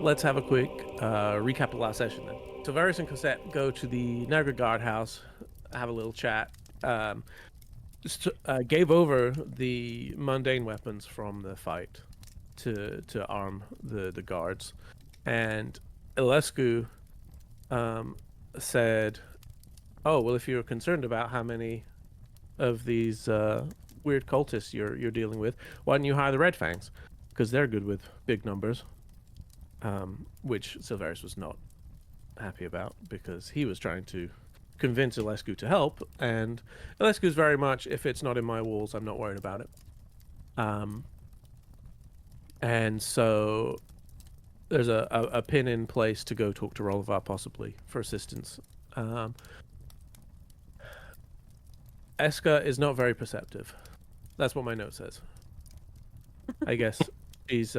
let's have a quick recap of last session then. So Varys and Cosette go to the Niagara guardhouse, have a little chat. Um, gave over the mundane weapons from the fight to arm the guards, and Ilescu said, "Oh well, if you're concerned about how many of these weird cultists you're dealing with, why don't you hire the Red Fangs? Because they're good with big numbers." Which Silveris was not happy about because he was trying to convince Ilescu to help, and Ilescu's very much, if it's not in my walls, I'm not worried about it. And so there's a pin in place to go talk to Rolovar possibly for assistance. Eska is not very perceptive. That's what my note says. I guess she's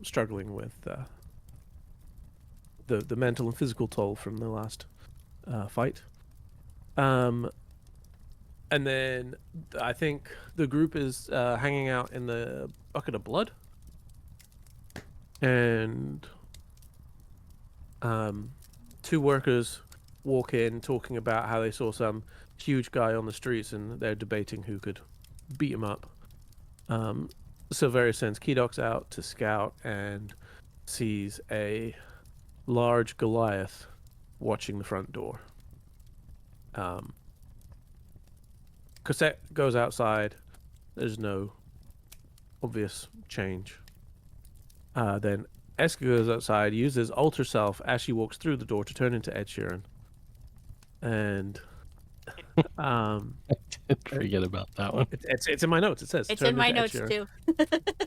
struggling with the mental and physical toll from the last fight. And then I think the group is hanging out in the bucket of blood. And two workers walk in talking about how they saw some huge guy on the streets and they're debating who could beat him up. Silveria sends Kedox out to scout and sees a large Goliath watching the front door. Cosette goes outside. There's no obvious change. Then Eska goes outside, uses Alter Self as she walks through the door to turn into Ed Sheeran. And forget about that one. It's in my notes. It says it's in my notes too.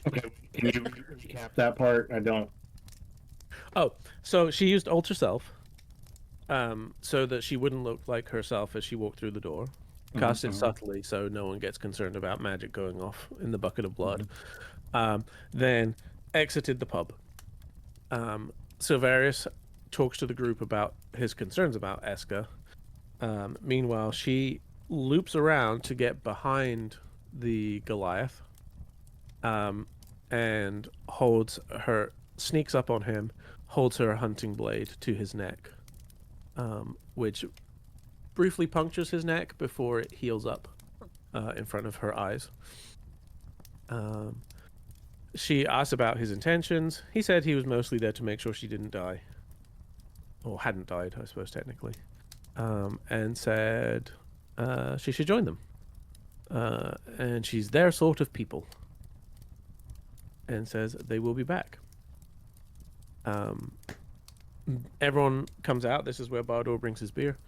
Okay, can you recap that part? I don't. Oh, so she used Alter Self, so that she wouldn't look like herself as she walked through the door. Cast it subtly so no one gets concerned about magic going off in the bucket of blood. Then exited the pub. Silverius talks to the group about his concerns about Eska. Meanwhile, she loops around to get behind the Goliath, and sneaks up on him, holds her hunting blade to his neck, which briefly punctures his neck before it heals up in front of her eyes. She asked about his intentions. He said he was mostly there to make sure she didn't die. Or hadn't died, I suppose, technically. And said she should join them. And she's their sort of people. And says they will be back. Everyone comes out. This is where Bardor brings his beer.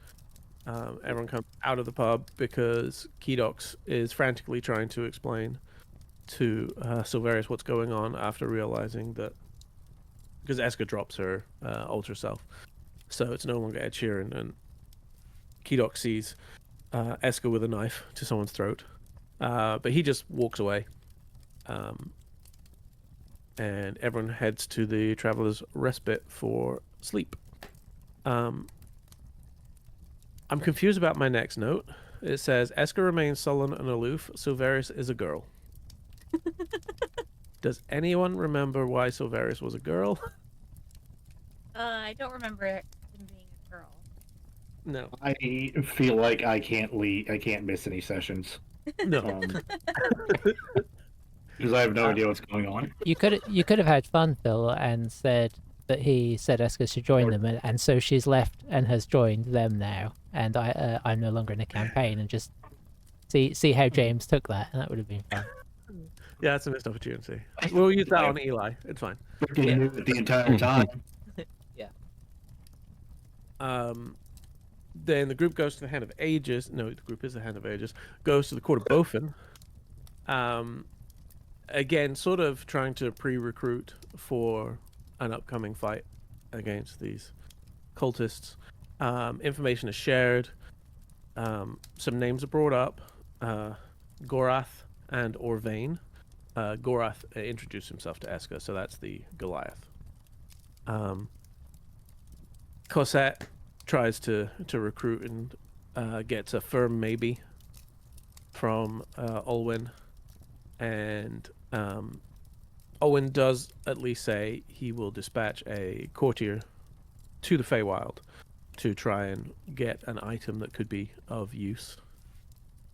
Everyone comes out of the pub because Kedox is frantically trying to explain to Silverius what's going on after realizing that because Eska drops her Alter Self, so it's no longer Ed Sheeran, and Kedox sees Eska with a knife to someone's throat, but he just walks away, and everyone heads to the Traveler's Respite for sleep. I'm confused about my next note. It says Eska remains sullen and aloof. Silverius is a girl. Does anyone remember why Silverius was a girl? I don't remember him being a girl. No. I feel like I can't miss any sessions. No. Because I have no idea what's going on. You could have had fun, Phil, and said that he said Eska should join them, and so she's left and has joined them now, and I'm no longer in a campaign, and just see how James took that, and that would have been fun. Yeah, it's a missed opportunity. We'll use that on Eli. It's fine. The entire time. Yeah. Then the group goes to the Hand of Aegis. No, the group is the Hand of Aegis. Goes to the Court of Bofin. Again, sort of trying to pre-recruit for an upcoming fight against these cultists. Information is shared. Some names are brought up. Gorath and Orvain. Gorath introduced himself to Eska, so that's the Goliath. Cosette tries to recruit and gets a firm maybe from Olwyn, and Owen does at least say he will dispatch a courtier to the Feywild to try and get an item that could be of use.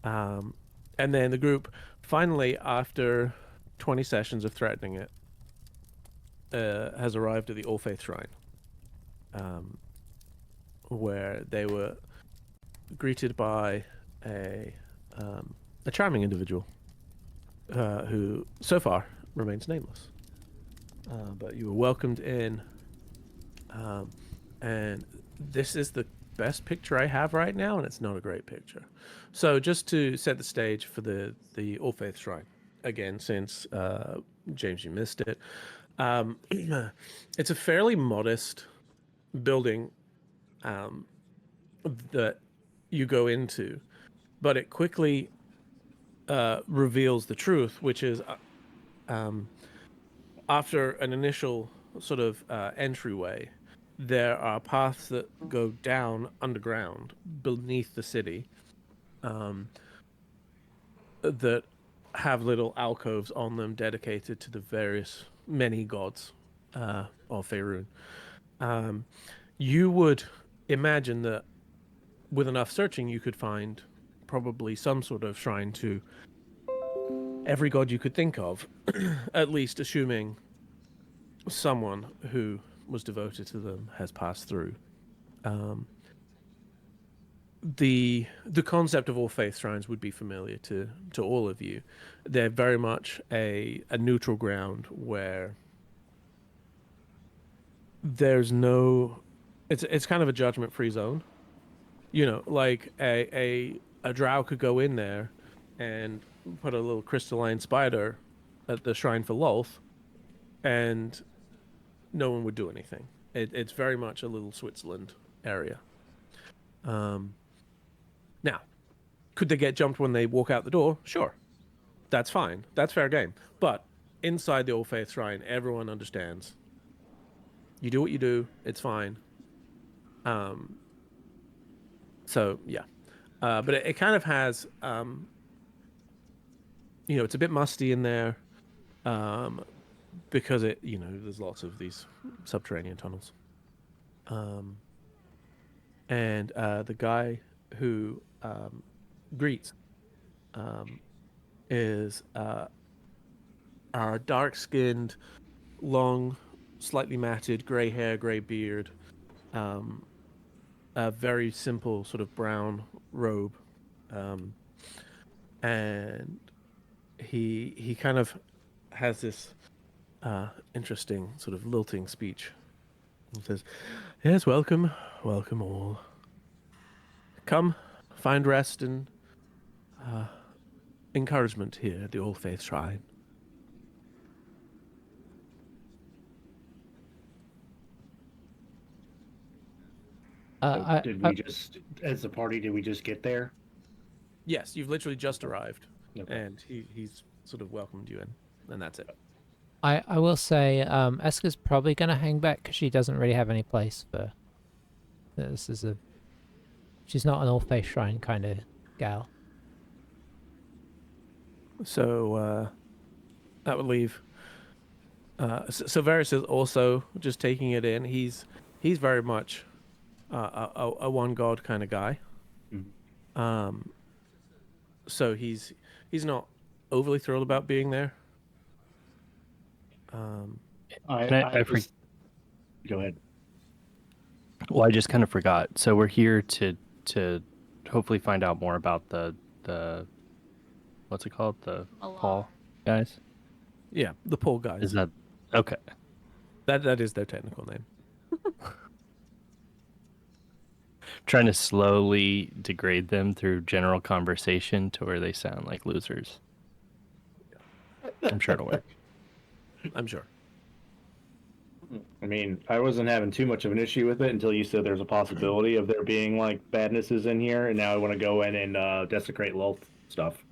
And then the group finally, after 20 sessions of threatening it, has arrived at the All Faith Shrine, where they were greeted by a charming individual who so far remains nameless. But you were welcomed in, and this is the best picture I have right now, and it's not a great picture. So just to set the stage for the All Faith Shrine, again, since James, you missed it, it's a fairly modest building that you go into, but it quickly reveals the truth, which is after an initial sort of entryway, there are paths that go down underground beneath the city that have little alcoves on them dedicated to the various many gods of Faerun. You would imagine that with enough searching, you could find probably some sort of shrine to every god you could think of, at least assuming someone who was devoted to them has passed through. The concept of all faith shrines would be familiar to all of you. They're very much a neutral ground where there's no, it's kind of a judgment-free zone. You know, like a drow could go in there and put a little crystalline spider at the shrine for Lolth, and no one would do anything. It's very much a little Switzerland area. Now, could they get jumped when they walk out the door? Sure. That's fine. That's fair game. But inside the All Faith Shrine, everyone understands. You do what you do. It's fine. So, yeah. But it kind of has, it's a bit musty in there because there's lots of these subterranean tunnels. And the guy who greets is a dark-skinned, long, slightly matted, grey hair, grey beard, a very simple sort of brown robe, and he kind of has this interesting sort of lilting speech. He says, "Yes, welcome all. Come, find rest and encouragement here at the All Faith Shrine." Did we just, as a party, did we just get there? Yes, you've literally just arrived, Okay. and he's sort of welcomed you in, and that's it. I will say, Eska's probably going to hang back because she doesn't really have any place for this. She's not an All Faith Shrine kind of gal. So that would leave. So Varys is also just taking it in. He's very much a one god kind of guy. Mhm. So he's not overly thrilled about being there. Go ahead. Well, I just kind of forgot. So we're here to hopefully find out more about the what's it called? The Alarm. Paul guys? Yeah, the poor guys. Is that okay? That is their technical name. Trying to slowly degrade them through general conversation to where they sound like losers. I'm sure it'll work. I'm sure. I mean, I wasn't having too much of an issue with it until you said there's a possibility of there being like badnesses in here, and now I want to go in and desecrate Lolth stuff.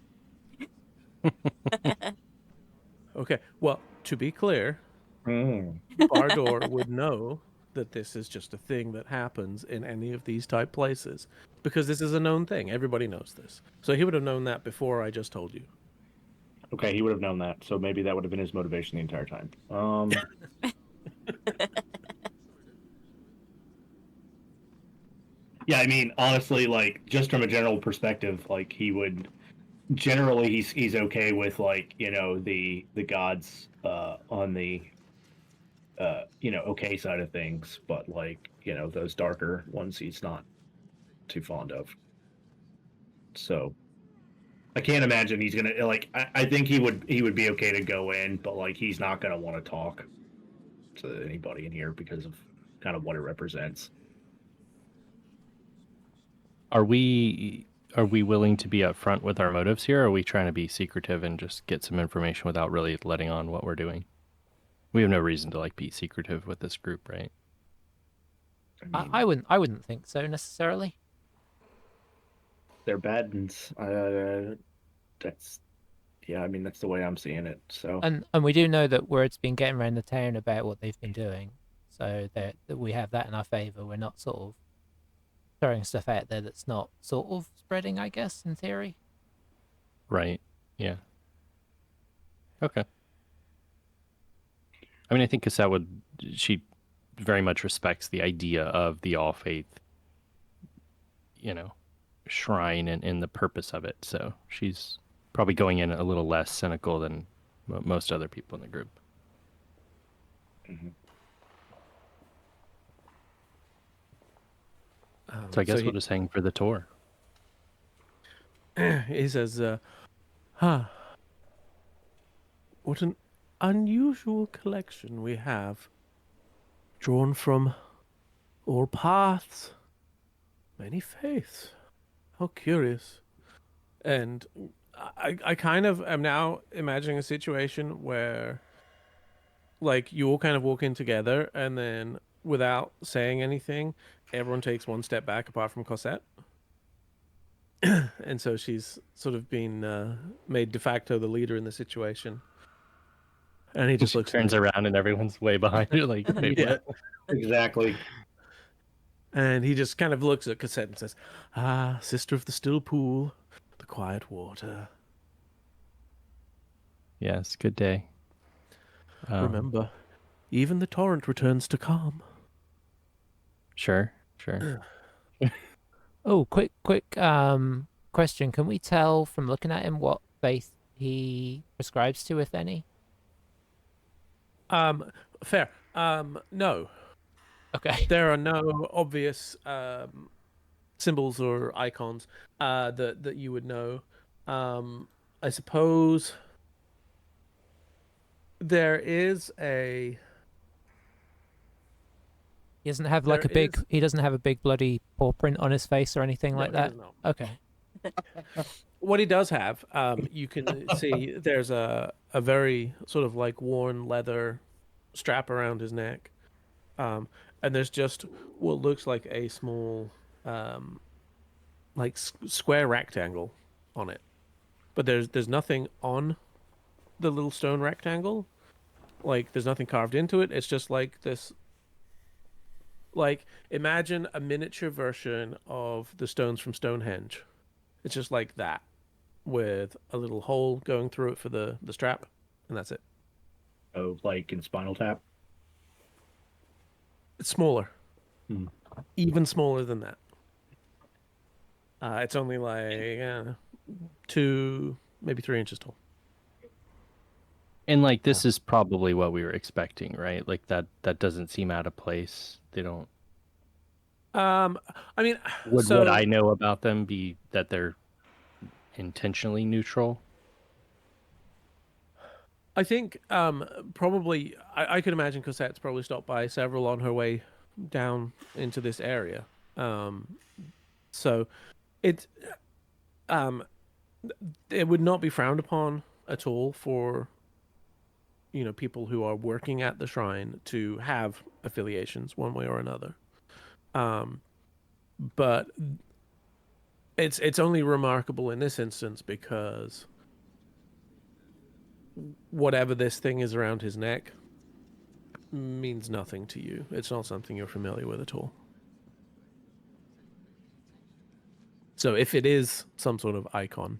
Okay. Well, to be clear, Mm. Bardor would know that this is just a thing that happens in any of these type places because this is a known thing. Everybody knows this. So he would have known that before I just told you. Okay, he would have known that, so maybe that would have been his motivation the entire time. Yeah, I mean, honestly, like just from a general perspective, like he would generally he's okay with like the gods on the okay side of things, but like those darker ones he's not too fond of. So I can't imagine he's gonna like. I think he would be okay to go in, but like he's not gonna want to talk to anybody in here because of kind of what it represents. Are we willing to be upfront with our motives here, or are we trying to be secretive and just get some information without really letting on what we're doing? We have no reason to like be secretive with this group, right? I mean, I wouldn't think so necessarily. they're bad, and that's yeah. I mean, that's the way I'm seeing it. So And we do know that word's been getting around the town about what they've been doing, so that we have that in our favor. We're not sort of throwing stuff out there that's not sort of spreading, I guess, in theory. Right. Yeah. Okay. I mean, I think Cassette she very much respects the idea of the all faith, shrine and the purpose of it. So she's probably going in a little less cynical than most other people in the group. mhm. So I guess he, we'll just hang for the tour. he says, "Huh, what an unusual collection we have, drawn from all paths, many faiths. How curious." And I kind of am now imagining a situation where, like, you all kind of walk in together, and then without saying anything, everyone takes one step back apart from Cosette. And so she's sort of been made de facto the leader in the situation. And he just She looks turns around and everyone's way behind her, like, wait, Yeah. what? Exactly. And he just kind of looks at Cassette and says, "Ah, sister of the still pool, the quiet water. Yes, good day. Remember, even the torrent returns to calm." Sure. Oh, quick question. Can we tell from looking at him what faith he prescribes to, if any? Fair. No, Okay. there are no obvious symbols or icons that you would know. I suppose there is a He doesn't have like There a big. is- He doesn't have a big bloody paw print on his face or anything like No, he that. does not. Okay. What he does have, you can see there's a very sort of like worn leather strap around his neck, and there's just what looks like a small, like square rectangle on it, but there's nothing on the little stone rectangle. Like there's nothing carved into it. It's just like this. Like imagine a miniature version of the stones from Stonehenge. It's just like that, with a little hole going through it for the strap, and that's it. Oh, like in Spinal Tap. It's smaller, Hmm. even smaller than that. It's only like 2, maybe 3 inches tall. And like this is probably what we were expecting, right? Like that doesn't seem out of place. They don't I mean, would so what I know about them be that they're intentionally neutral? I think probably I could imagine Cosette's probably stopped by several on her way down into this area. So it um it would not be frowned upon at all for people who are working at the shrine to have affiliations one way or another. But it's only remarkable in this instance because whatever this thing is around his neck means nothing to you. It's not something you're familiar with at all. So if it is some sort of icon,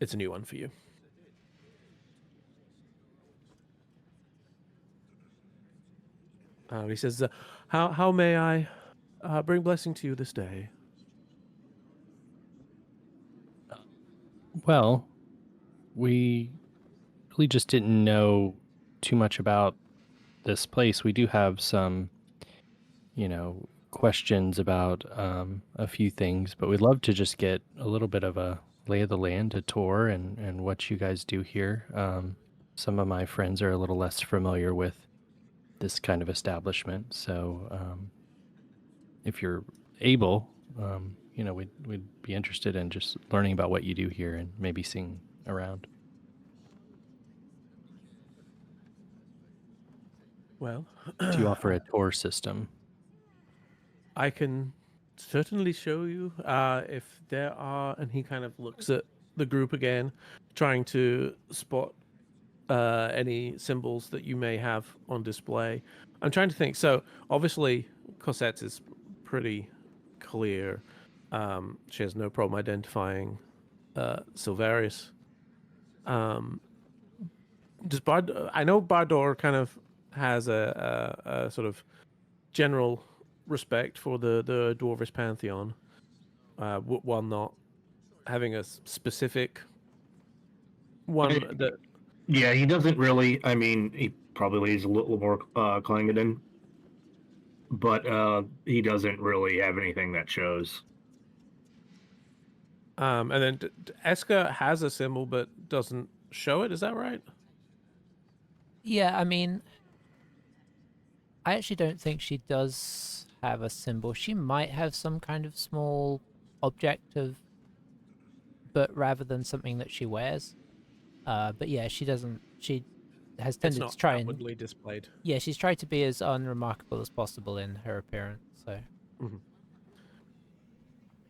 it's a new one for you. He says, how may I bring blessing to you this day?" Well, we really just didn't know too much about this place. We do have some, questions about a few things, but we'd love to just get a little bit of a lay of the land, a tour, and what you guys do here. Some of my friends are a little less familiar with this kind of establishment, so if you're able, we'd be interested in just learning about what you do here and maybe seeing around. Well, Do you offer a tour system? I can certainly show you if there are. And he kind of looks at the group again, trying to spot any symbols that you may have on display. I'm trying to think. So obviously, Cosette's is pretty clear. She has no problem identifying Silverius. Does Bard? I know Bardor kind of has a sort of general respect for the Dwarvish pantheon, while not having a specific one that. Yeah, he doesn't really. I mean, he probably is a little more Klingon, but he doesn't really have anything that shows. And then Eska has a symbol but doesn't show it. Is that right? Yeah, I mean, I actually don't think she does have a symbol. She might have some kind of small object but rather than something that she wears. But yeah, she doesn't. She has It's tended not to try and outwardly displayed. yeah, she's tried to be as unremarkable as possible in her appearance. So Mm-hmm.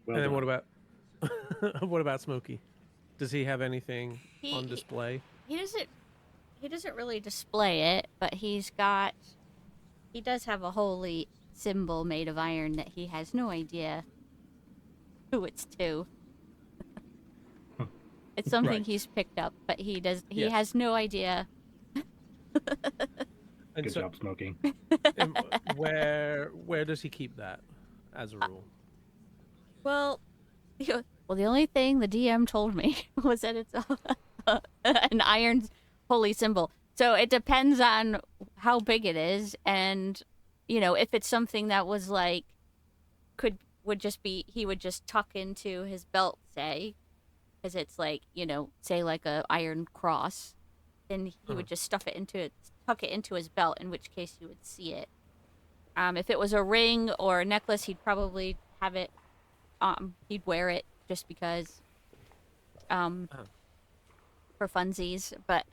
Well And then done. what about what about Smokey? Does he have anything on display? He doesn't really display it, but he does have a holy symbol made of iron that he has no idea who it's to. It's something Right. he's picked up, but he Yes. has no idea. And Good so, job, smoking. and where does he keep that as a rule? Well, the only thing the DM told me was that it's an iron holy symbol. So it depends on how big it is, and if it's something that was like would just be he would just tuck into his belt, say, because it's like say like a iron cross, then he would just tuck it into his belt, in which case you would see it. If it was a ring or a necklace, he'd probably have it. He'd wear it just because, for funsies. But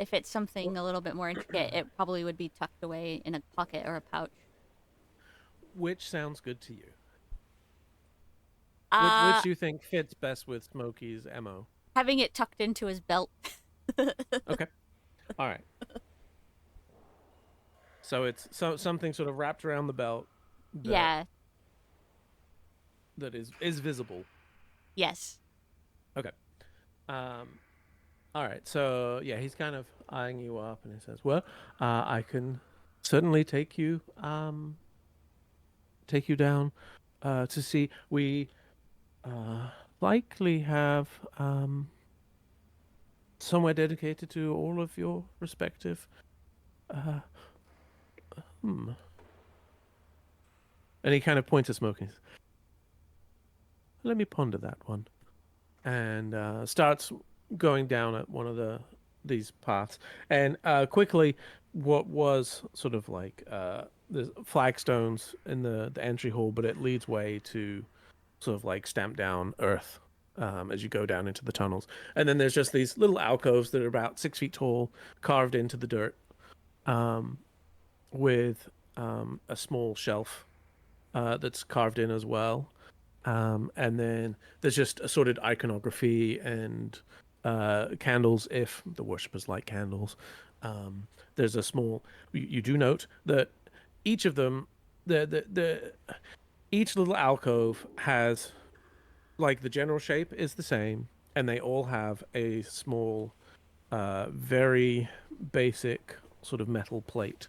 if it's something a little bit more intricate, it probably would be tucked away in a pocket or a pouch. Which sounds good to you? Uh, Which do you think fits best with Smokey's MO? Having it tucked into his belt. Okay. All right. So it's something sort of wrapped around the belt. Yeah. That is visible. Yes. Okay. All right. So yeah, he's kind of eyeing you up, and he says, "Well, I can certainly take you down to see. We likely have somewhere dedicated to all of your respective. And he kind of points at Smoking. Let me ponder that one, and starts going down at one of these paths, and quickly, what was sort of like the flagstones in the entry hall, but it leads way to sort of like stamped down earth as you go down into the tunnels, and then there's just these little alcoves that are about 6 feet tall, carved into the dirt, with a small shelf that's carved in as well. And then there's just assorted iconography and candles, if the worshippers like candles. There's a small. You do note that each of them, each little alcove has, like, the general shape is the same, and they all have a small, very basic sort of metal plate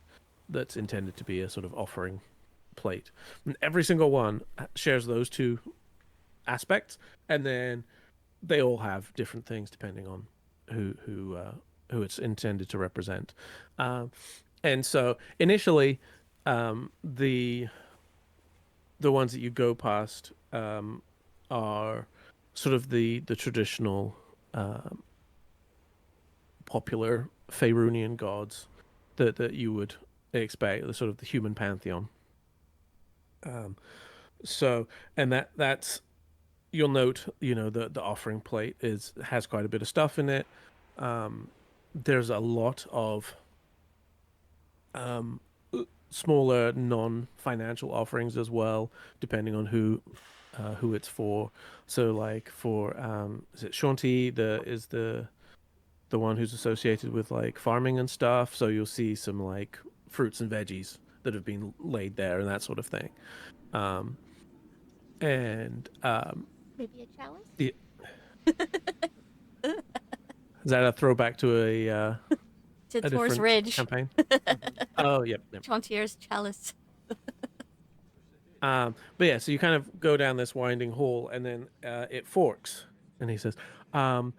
that's intended to be a sort of offering plate. And every single one shares those two aspects, and then they all have different things depending on who it's intended to represent. And so initially, the ones that you go past are sort of the traditional popular Faerunian gods that you would expect, the sort of the human pantheon. So, and that's you'll note, the offering plate has quite a bit of stuff in it. There's a lot of smaller non-financial offerings as well, depending on who it's for. So, like for is it Shanti? The one who's associated with like farming and stuff. So you'll see some like fruits and veggies that have been laid there and that sort of thing. Maybe a chalice? The, is that a throwback to a To Thor's different Ridge. campaign? Oh, yep. Chantier's chalice. But yeah, so you kind of go down this winding hall, and then it forks, and he says, "Now,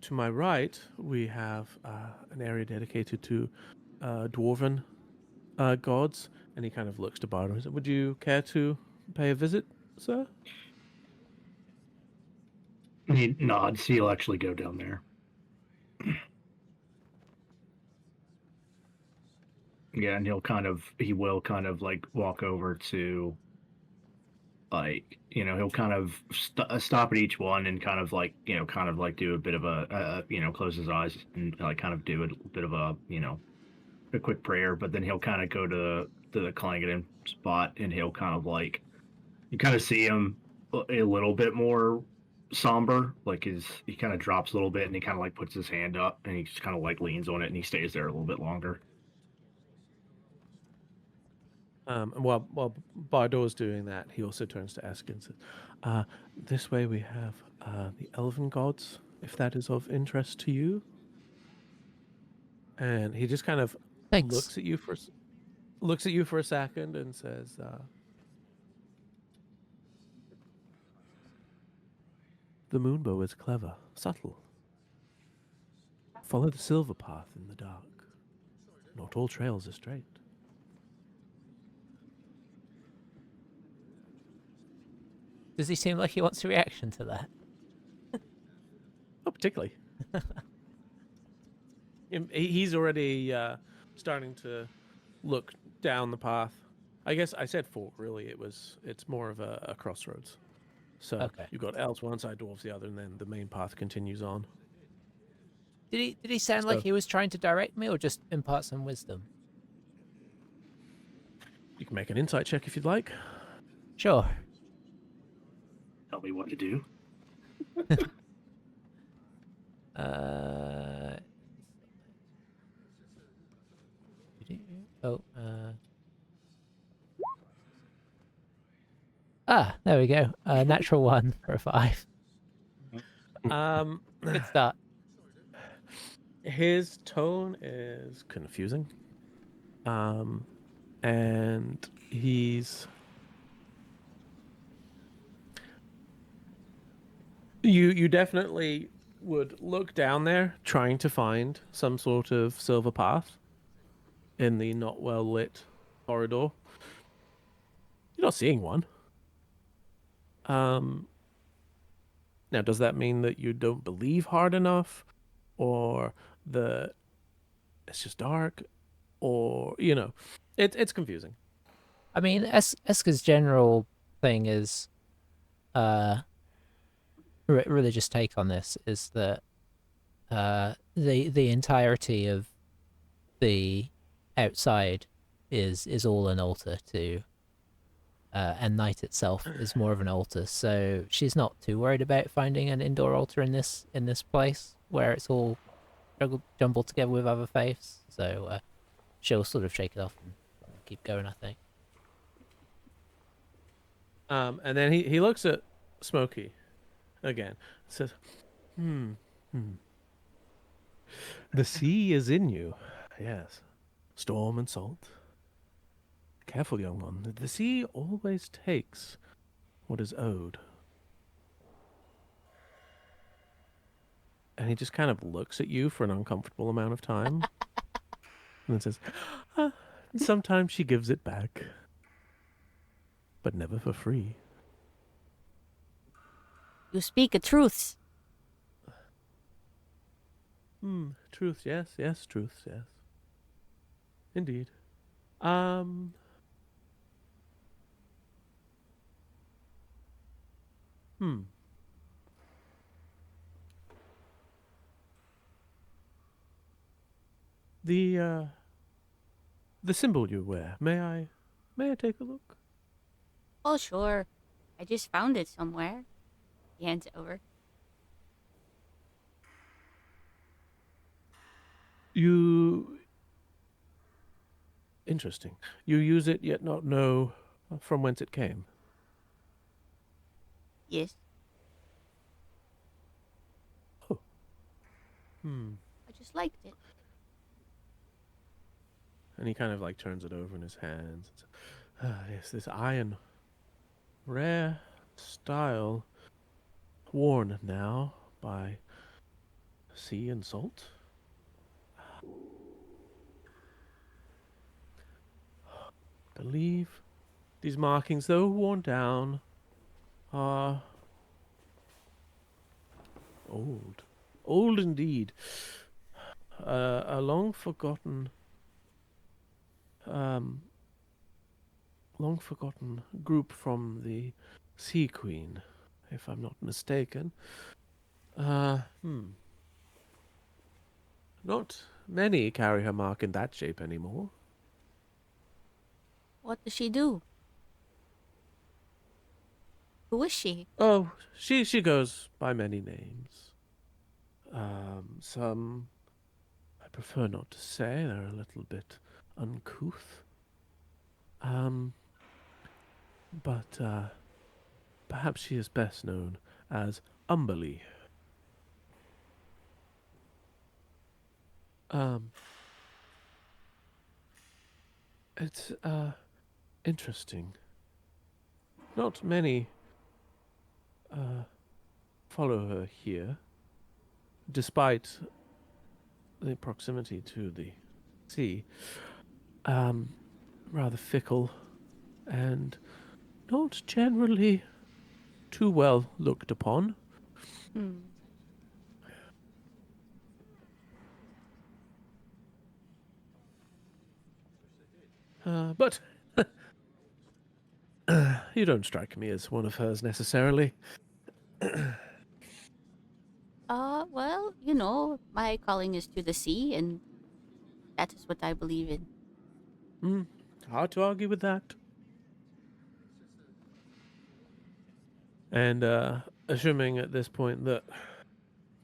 to my right, we have an area dedicated to dwarven gods." And he kind of looks to Bardo and says, "Would you care to pay a visit, sir?" He nods. He'll actually go down there. Yeah, and he will kind of like walk over to, like, he'll kind of stop at each one and kind of like, do a bit of close his eyes and like kind of do a bit of a, a quick prayer, but then he'll kind of go to the Clangeddon spot, and he'll kind of like, you kind of see him a little bit more somber, like he kind of drops a little bit, and he kind of like puts his hand up, and he just kind of like leans on it, and he stays there a little bit longer. And while Bardor's doing that, he also turns to Ask and says, "This way we have the elven gods, if that is of interest to you." And he just kind of Thanks. looks at you for a second and says, "The moonbow is clever, subtle. Follow the silver path in the dark. Not all trails are straight." Does he seem like he wants a reaction to that? Not particularly. He's already starting to look down the path. I guess I said fork. Really, it's more of a crossroads. So Okay. you've got elves one side, dwarves the other, and then the main path continues on. Did he sound like So- he was trying to direct me or just impart some wisdom? You can make an insight check if you'd like. Sure. Tell me what to do. There we go. Natural 1 for a 5. Good start. His tone is confusing. And he's you definitely would look down there trying to find some sort of silver path in the not well lit corridor. You're not seeing one. Now, does that mean that you don't believe hard enough, or that it's just dark, or it's confusing? I mean, Eska's general thing is, religious take on this is that the entirety of the outside is all an altar to, and night itself is more of an altar. So she's not too worried about finding an indoor altar in this place where it's all jumbled together with other faiths. So she'll sort of shake it off and keep going, I think. And then he looks at Smokey again. It says, hmm. The sea is in you. Yes. Storm and salt. Careful, young one. The sea always takes what is owed. And he just kind of looks at you for an uncomfortable amount of time. And then says, "Ah, sometimes she gives it back. But never for free." You speak a truth. Truth, yes, yes, truth, yes. Indeed. Um. Hmm. The symbol you wear. May I take a look? Oh, sure. I just found it somewhere. He hands it over. You interesting. You use it yet not know from whence it came. Yes. Oh. Hmm. I just liked it. And he kind of like turns it over in his hands. Yes, this iron, rare style, worn now by sea and salt. Believe these markings, though worn down, are old. Old indeed. A long forgotten group from the Sea Queen, if I'm not mistaken. Not many carry her mark in that shape anymore. What does she do? Who is she? Oh, she goes by many names. Some I prefer not to say. They're a little bit uncouth. But perhaps she is best known as Umberly. It's interesting. Not many follow her here, despite the proximity to the sea. Rather fickle and not generally too well looked upon. Hmm. But you don't strike me as one of hers necessarily. Well, you know, my calling is to the sea, and that is what I believe in. Hard to argue with that. And assuming at this point that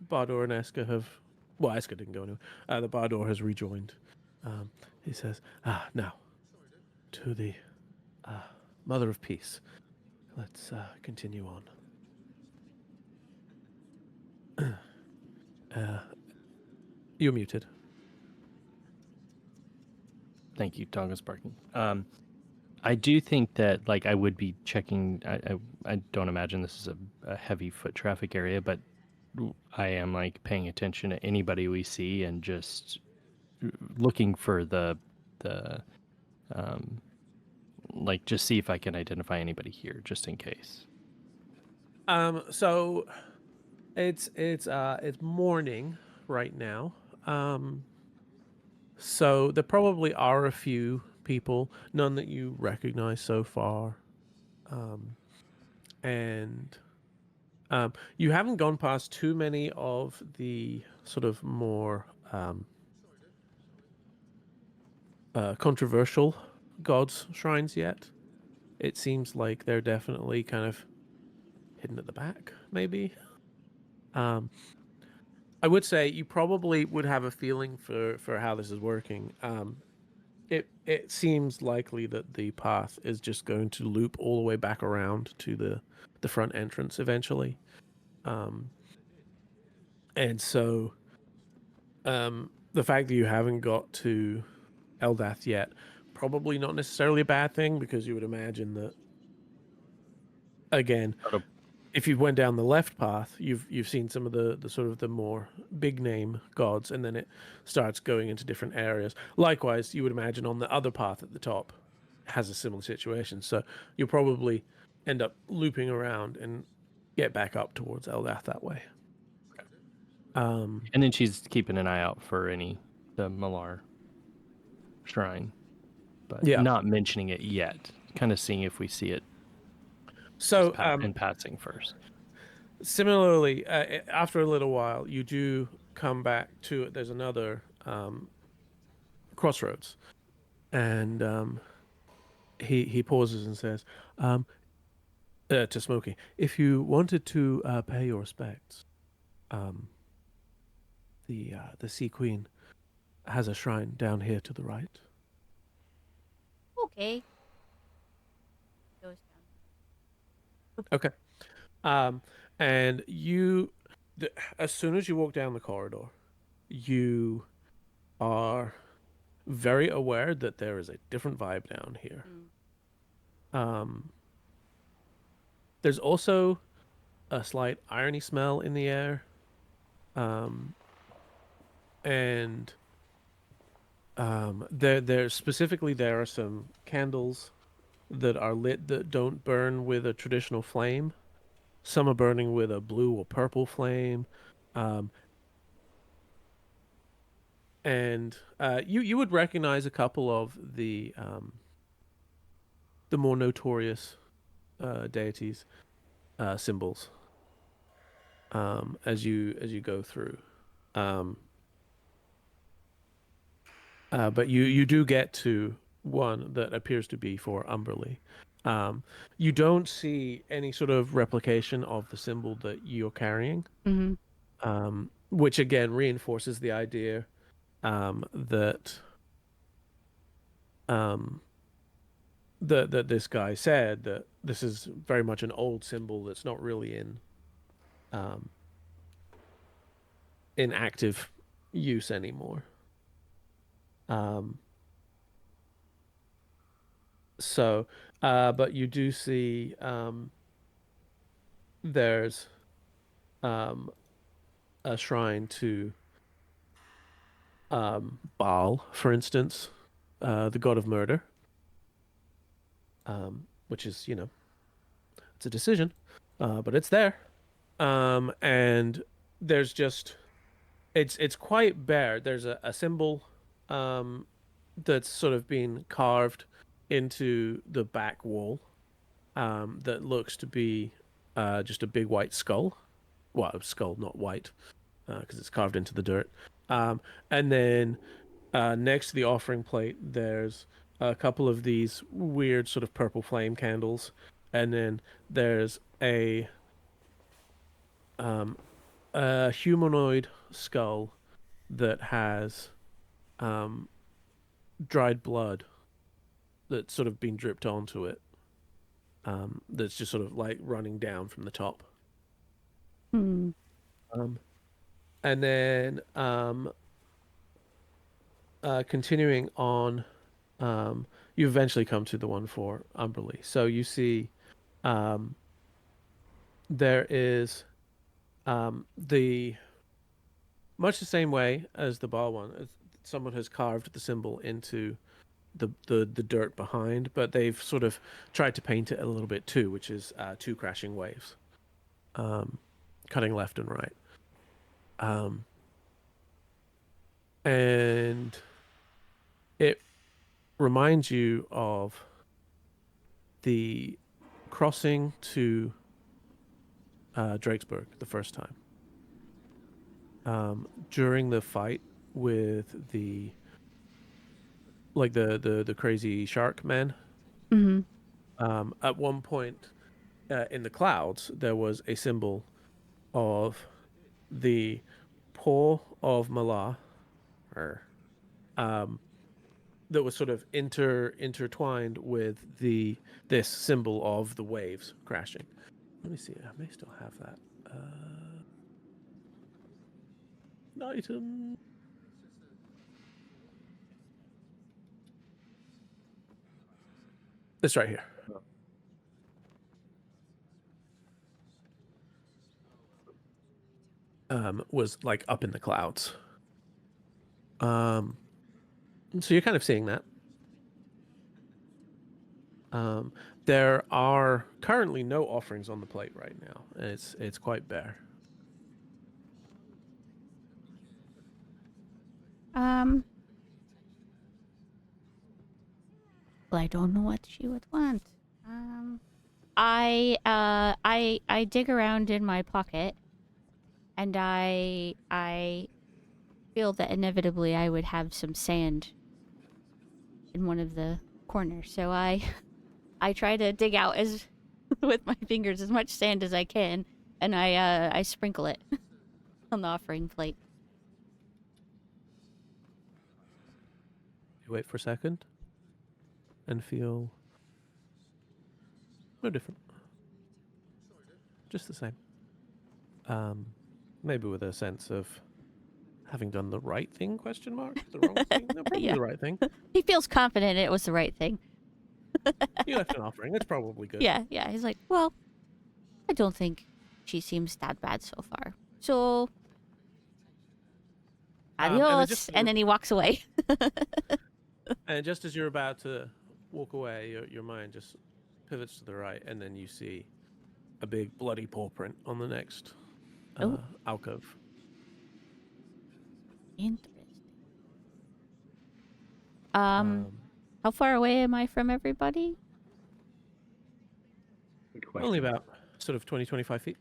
Bardor and Eska have... Well, Eska didn't go anywhere. The Bardor has rejoined. He says, now, to the Mother of Peace. Let's continue on. You're muted. Thank you, Tonga's barking. I do think that like I would be checking. I don't imagine this is a heavy foot traffic area, but I am like paying attention to anybody we see and just looking for the like just see if I can identify anybody here just in case. So it's morning right now. So there probably are a few people, none that you recognize so far. And you haven't gone past too many of the sort of more controversial gods shrines yet. It seems like they're definitely kind of hidden at the back, maybe. I would say you probably would have a feeling for how this is working. It seems likely that the path is just going to loop all the way back around to the front entrance eventually. And so the fact that you haven't got to Eldath yet, probably not necessarily a bad thing, because you would imagine that, again, That'll- if you went down the left path, you've seen some of the sort of the more big name gods, and then it starts going into different areas. Likewise, you would imagine on the other path at the top has a similar situation. So you'll probably end up looping around and get back up towards Eldath that way. And then she's keeping an eye out for the Malar shrine, but Yeah. not mentioning it yet. Kind of seeing if we see it So in passing first. similarly, after a little while, you do come back to it. There's another crossroads, and he pauses and says to Smokey, "If you wanted to pay your respects, the Sea Queen has a shrine down here to the right." Okay. Goes down. Okay. And as soon as you walk down the corridor, you are very aware that there is a different vibe down here. There's also a slight irony smell in the air. And there specifically there are some candles that are lit that don't burn with a traditional flame. Some are burning with a blue or purple flame. And you would recognize a couple of the more notorious deities symbols as you go through. But you do get to one that appears to be for Umberly. You don't see any sort of replication of the symbol that you're carrying, which again reinforces the idea that this guy said that this is very much an old symbol that's not really in active use anymore. But you do see there's a shrine to Baal, for instance, the god of murder, which is, it's a decision, but it's there. And there's just, it's quite bare. There's a symbol that's sort of been carved into the back wall that looks to be just a big white skull. Well, a skull, not white, because it's carved into the dirt. And then next to the offering plate, there's a couple of these weird sort of purple flame candles. And then there's a humanoid skull that has dried blood that's sort of been dripped onto it. That's just sort of like running down from the top. And then continuing on, you eventually come to the one for Umberly. So you see there is the much the same way as the ball one. Someone has carved the symbol into the dirt behind, but they've sort of tried to paint it a little bit too, which is two crashing waves, cutting left and right. And it reminds you of the crossing to Drakesburg the first time. During the fight with the crazy shark man. At one point in the clouds, there was a symbol of the paw of Malar, that was sort of intertwined with this symbol of the waves crashing. Let me see. I may still have that Item. This right here. Was like up in the clouds. So you're kind of seeing that. There are currently no offerings on the plate right now, and it's quite bare. Well, I don't know what she would want. I dig around in my pocket, and I feel that inevitably I would have some sand in one of the corners. So I try to dig out as with my fingers as much sand as I can, and I sprinkle it on the offering plate. You wait for a second and feel no different. Just the same. Maybe with a sense of having done the right thing, question mark? The wrong thing? No, probably Yeah. the right thing. He feels confident it was the right thing. You left an offering. That's probably good. Yeah. He's like, well, I don't think she seems that bad so far. So, adios. And then he walks away. And just as you're about to walk away, your mind just pivots to the right, and then you see a big bloody paw print on the next alcove. Interesting. How far away am I from everybody? Good question. Only about sort of 20, 25 feet.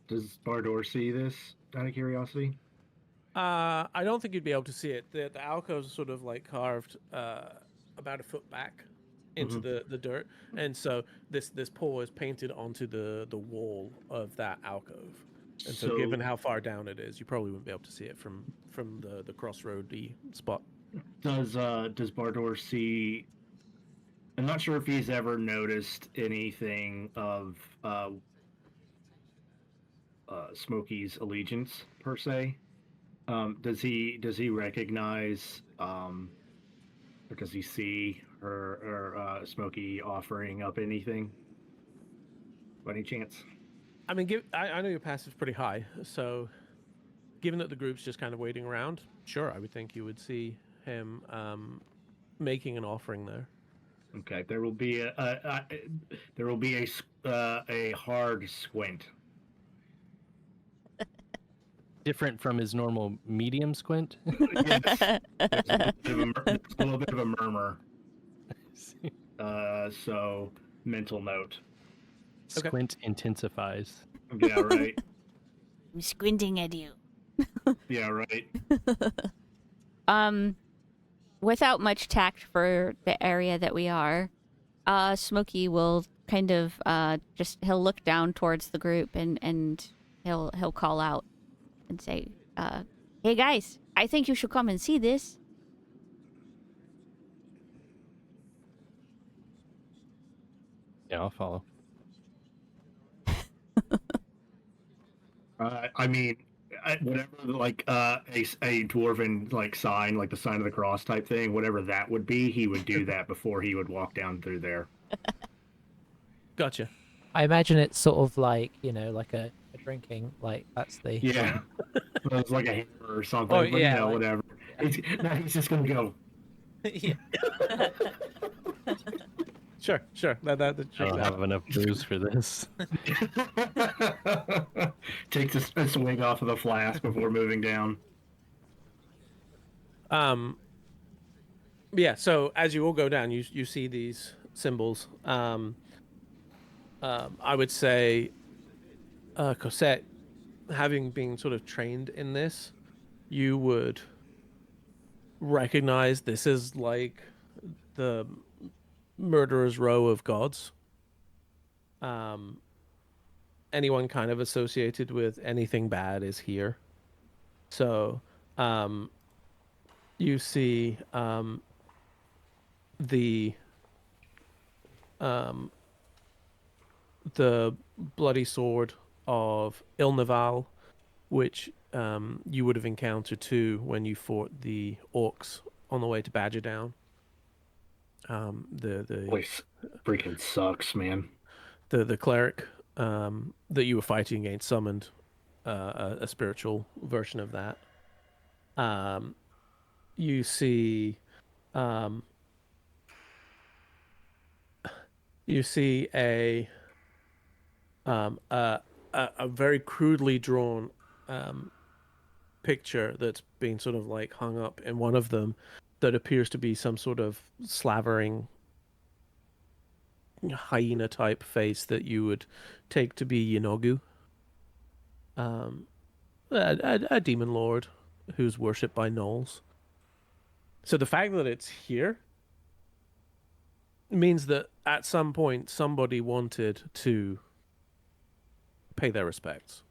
Does Bardor see this out of curiosity? I don't think you'd be able to see it. The alcove's sort of like carved about a foot back into the dirt, and so this paw is painted onto the wall of that alcove. And so given how far down it is, you probably wouldn't be able to see it from the crossroady spot. Does Bardor see? I'm not sure if he's ever noticed anything of Smokey's allegiance per se. Does he recognize? Or does he see her or Smokey offering up anything? By any chance? I mean, I know your passive's pretty high, so given that the group's just kind of waiting around, sure, I would think you would see him making an offering there. Okay, there will be a hard squint. Different from his normal medium squint. Yes, there's a little bit of a murmur. So mental note. Squint intensifies. Yeah, right. I'm squinting at you. Yeah, right. Without much tact for the area that we are, Smokey will kind of he'll look down towards the group and he'll call out and say, hey guys, I think you should come and see this. Yeah, I'll follow. I mean, whatever, like a dwarven like sign, like the sign of the cross type thing, whatever that would be, he would do that before he would walk down through there. Gotcha. I imagine it's sort of like, like a drinking, like that's the... Yeah. So it's like a hammer or something. Oh, but, yeah, whatever. Yeah. He's just going to go. Yeah. Sure. That I don't have enough booze for this. Takes a swig off of the flask before moving down. Yeah, so as you all go down, you see these symbols. I would say, Cosette, having been sort of trained in this, you would recognize this is like the murderer's row of gods. Anyone kind of associated with anything bad is here. So, you see the bloody sword of Ilnaval, which you would have encountered too when you fought the orcs on the way to Badger Down. The Place freaking sucks, man. the cleric that you were fighting against summoned a spiritual version of that. You see you see a very crudely drawn picture that's been sort of like hung up in one of them that appears to be some sort of slavering hyena type face that you would take to be Yinogu, a demon lord who's worshipped by gnolls. So the fact that it's here means that at some point somebody wanted to pay their respects.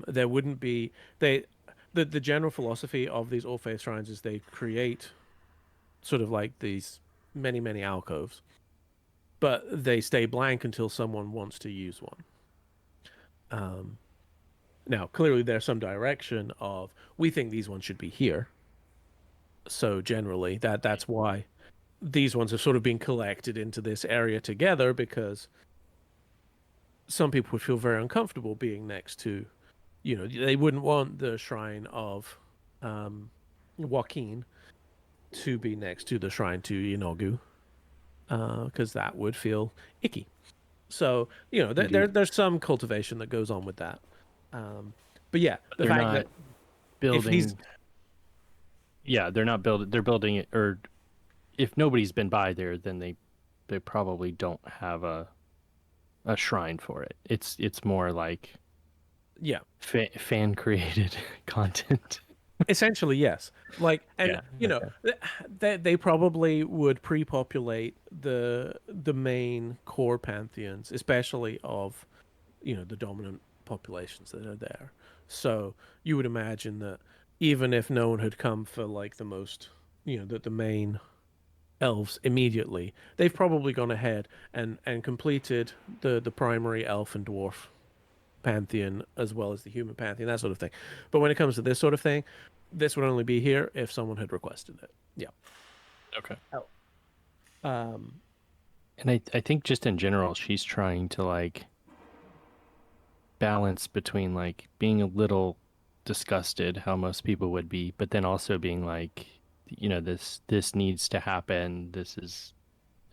There wouldn't be the general philosophy of these All Faith shrines is they create sort of like these many alcoves, but they stay blank until someone wants to use one. Now, clearly, there's some direction of we think these ones should be here. So generally, that's why these ones have sort of been collected into this area together, because some people would feel very uncomfortable being next to, they wouldn't want the shrine of Joaquin to be next to the shrine to Yinogu, because that would feel icky. So, there's some cultivation that goes on with that. But yeah, the They're fact not that building. Yeah, they're not building. They're building it, or if nobody's been by there, then they probably don't have a shrine for it. It's more like yeah, fan created content. essentially yes. Like, and they probably would pre-populate the main core pantheons, especially of the dominant populations that are there. So you would imagine that even if no one had come for like the most, the main elves immediately, they've probably gone ahead and completed the primary elf and dwarf pantheon as well as the human pantheon, that sort of thing. But when it comes to this sort of thing, this would only be here if someone had requested it. Yeah. Okay. And I think just in general, she's trying to like balance between like being a little disgusted, how most people would be, but then also being like, this needs to happen. This is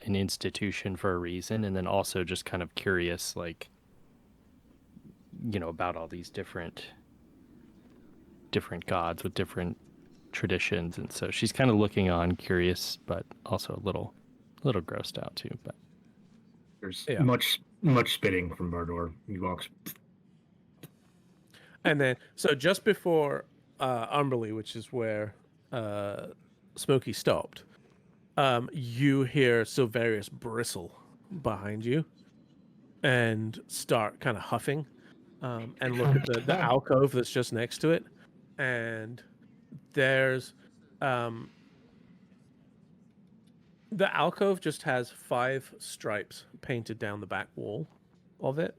an institution for a reason. And then also just kind of curious, like, about all these different gods with different traditions. And so she's kind of looking on, curious, but also a little grossed out too. But there's much spitting from Bardor. He walks. And then, so just before Umberly, which is where Smokey stopped, you hear Silverius bristle behind you and start kind of huffing, and look at the alcove that's just next to it. And there's the alcove just has 5 stripes painted down the back wall of it.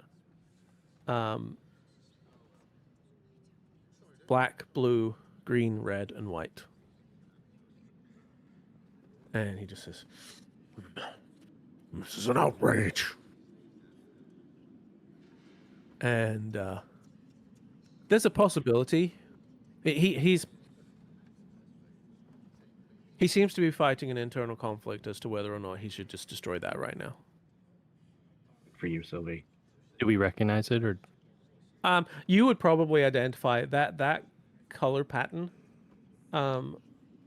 Black, blue, green, red, and white. And he just says, "This is an outrage." And there's a possibility. He seems to be fighting an internal conflict as to whether or not he should just destroy that right now. For you, Sylvie. do we recognize it, or You would probably identify that color pattern,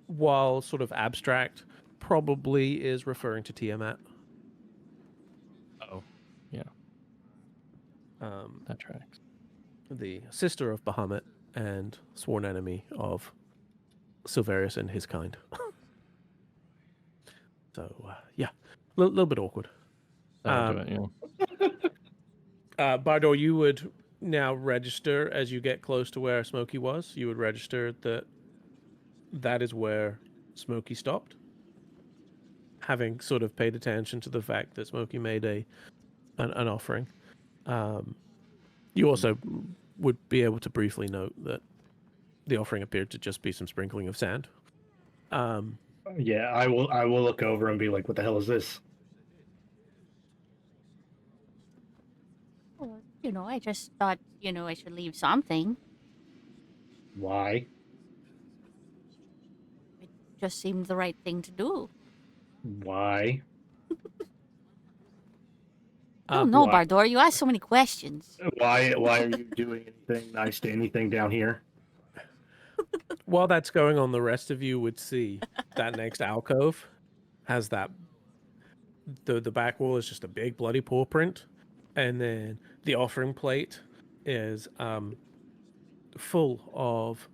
while sort of abstract, probably is referring to Tiamat. oh, yeah, that tracks. The sister of Bahamut and sworn enemy of Silverius and his kind. So yeah, a little bit awkward. That'll do it, Bardo, you would now register as you get close to where Smokey was. You would register that is where Smokey stopped, having sort of paid attention to the fact that Smokey made an offering. You also would be able to briefly note that the offering appeared to just be some sprinkling of sand. Yeah, I will. I will look over and be like, "What the hell is this?" Well, I just thought, I should leave something. Why? It just seemed the right thing to do. Why? I don't know, Why? Bardor. You ask so many questions. Why are you doing anything nice to anything down here? While that's going on, the rest of you would see that next alcove has that the back wall is just a big bloody paw print, and then the offering plate is full of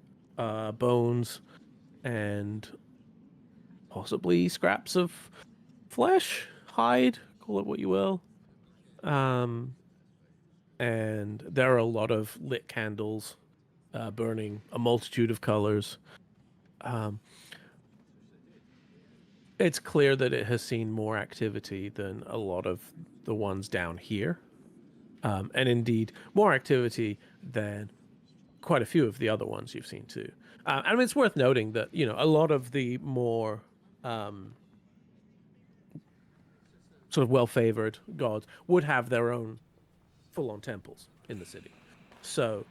bones and possibly scraps of flesh, hide, call it what you will. And there are a lot of lit candles burning a multitude of colors. It's clear that it has seen more activity than a lot of the ones down here. And indeed, more activity than quite a few of the other ones you've seen too. I mean, it's worth noting that, a lot of the more sort of well-favored gods would have their own full-on temples in the city. So,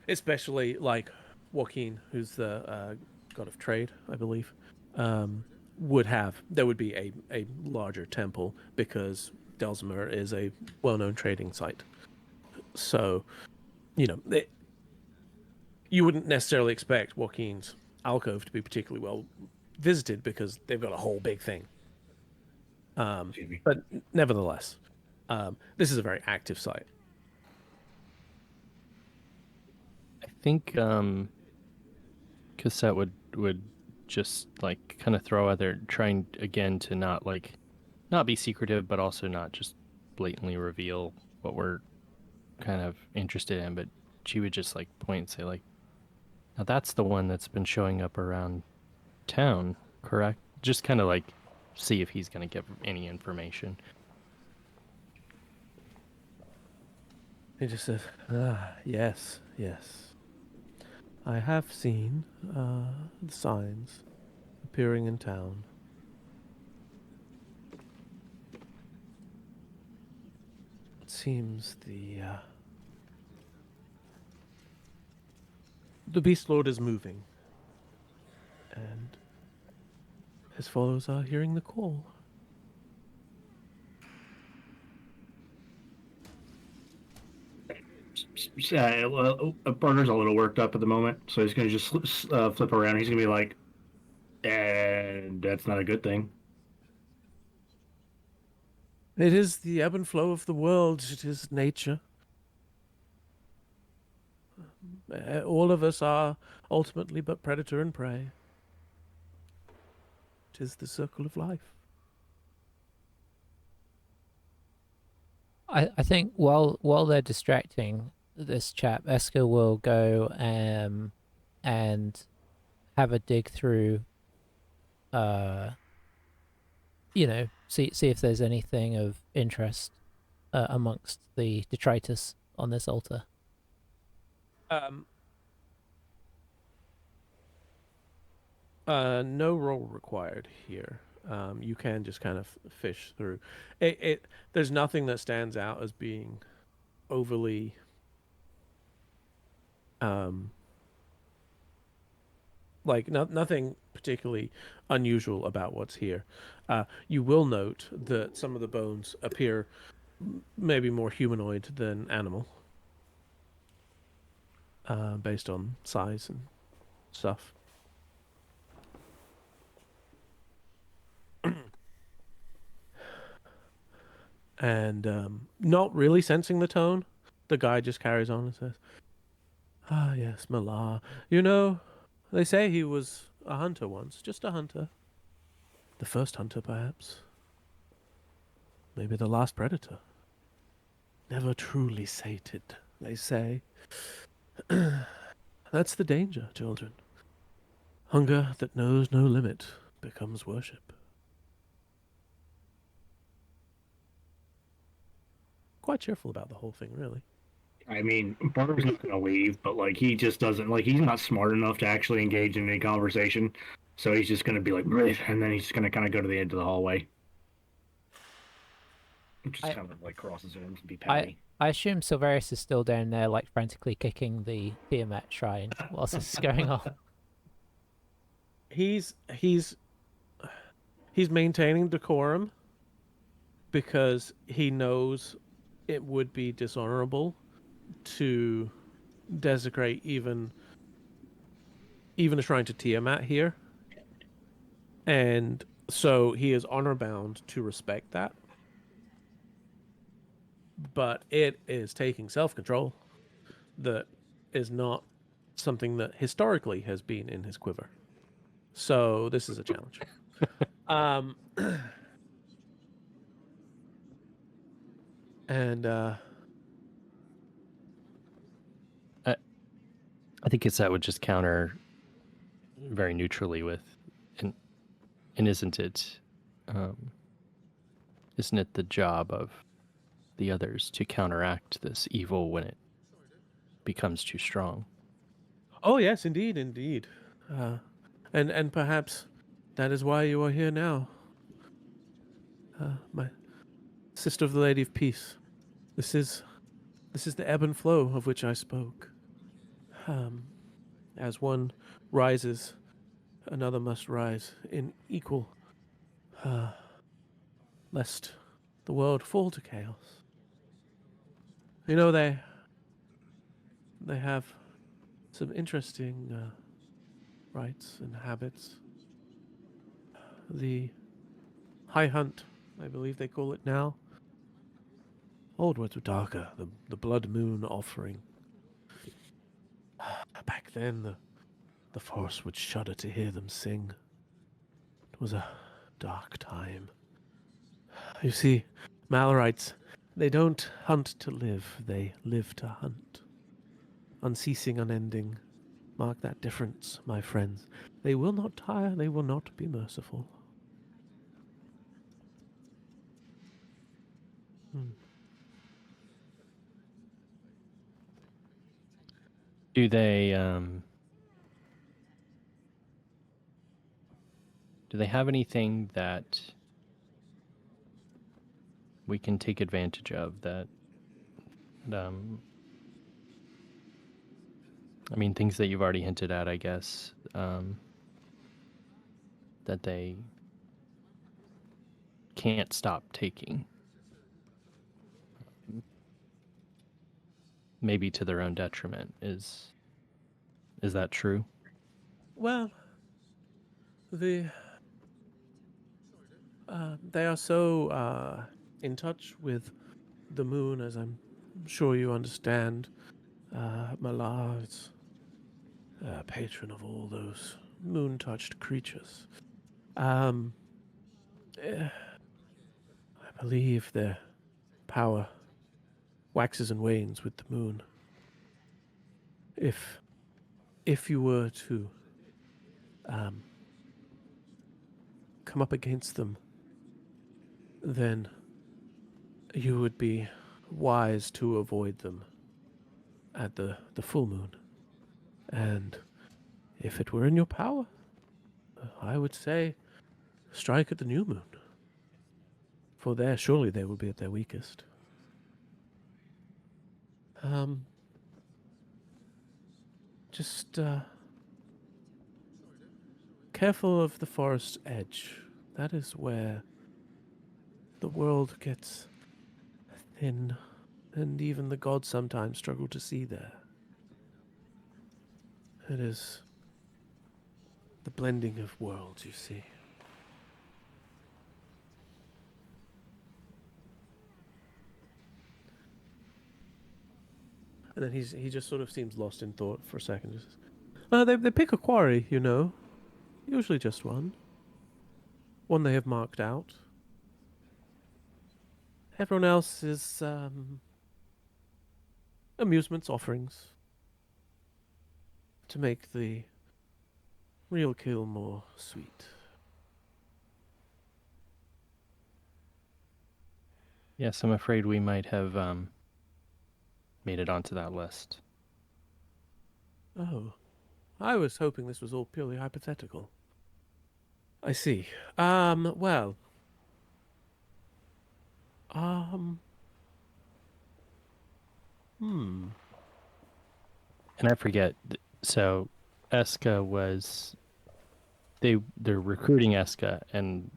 especially like Joaquin, who's the god of trade, I believe, there would be a larger temple because Delsmer is a well-known trading site. So, you wouldn't necessarily expect Joaquin's alcove to be particularly well visited because they've got a whole big thing. But nevertheless, this is a very active site. I think Cassette would just like kind of throw out there, trying again to not be secretive, but also not just blatantly reveal what we're kind of interested in. But she would just like point and say like, now that's the one that's been showing up around town, correct? Just kind of like see if he's going to give any information. He just says, yes, yes. I have seen the signs appearing in town. It seems the Beast Lord is moving, and his followers are hearing the call. Yeah, Barter's a little worked up at the moment, so he's going to just flip around. He's going to be like, and that's not a good thing. It is the ebb and flow of the world. It is nature. All of us are ultimately but predator and prey. It is the circle of life. I think while they're distracting this chap, Eska will go and have a dig through, see if there's anything of interest amongst the detritus on this altar. No roll required here. You can just kind of fish through. There's nothing that stands out as being overly nothing particularly unusual about what's here. You will note that some of the bones appear maybe more humanoid than animal, based on size and stuff. And not really sensing the tone, the guy just carries on and says, "Ah, yes, Malar. They say he was a hunter once, just a hunter. The first hunter, perhaps. Maybe the last predator. Never truly sated, they say. That's the danger, children. Hunger that knows no limit becomes worship." Quite cheerful about the whole thing, really. I mean, Barter's not going to leave, but like he just doesn't like he's not smart enough to actually engage in any conversation. So he's just going to be like, "Bleh," and then he's just going to kind of go to the end of the hallway, just I- kind of like cross his arms and be I pouty. I assume Silverius is still down there, like frantically kicking the Tiamat shrine whilst this is going on. He's maintaining decorum because he knows it would be dishonorable to desecrate even a shrine to Tiamat here, and so he is honor bound to respect that. But it is taking self control that is not something that historically has been in his quiver. So this is a challenge. And I think it's that would just counter very neutrally with, and isn't it the job of the others to counteract this evil when it becomes too strong? oh yes, indeed, indeed. And perhaps that is why you are here now, my sister of the Lady of Peace. This is the ebb and flow of which I spoke. As one rises, another must rise in equal, lest the world fall to chaos. You know, they have some interesting rites and habits. The High Hunt, I believe they call it now. Old words were darker. The Blood Moon offering. Back then, the forest would shudder to hear them sing. It was a dark time. You see, Malorites, they don't hunt to live, they live to hunt. Unceasing, unending. Mark that difference, my friends. They will not tire, they will not be merciful. Do they have anything that we can take advantage of that I mean, things that you've already hinted at, I guess, that they can't stop taking, maybe to their own detriment. Is that true? Well, they are so in touch with the moon, as I'm sure you understand. Malar is patron of all those moon-touched creatures. I believe their power waxes and wanes with the moon. If you were to come up against them, then you would be wise to avoid them at the full moon. And if it were in your power, I would say strike at the new moon. For there, surely they will be at their weakest. Just careful of the forest edge. That is where the world gets thin, and even the gods sometimes struggle to see there. It is the blending of worlds, you see. And then he just sort of seems lost in thought for a second. Just, they pick a quarry, you know. Usually just one. One they have marked out. Everyone else is amusements, offerings. To make the real kill more sweet. Yes, I'm afraid we might have made it onto that list. Oh, I was hoping this was all purely hypothetical. I see. Well. Hmm. And I forget. So, Eska was they're recruiting Eska, and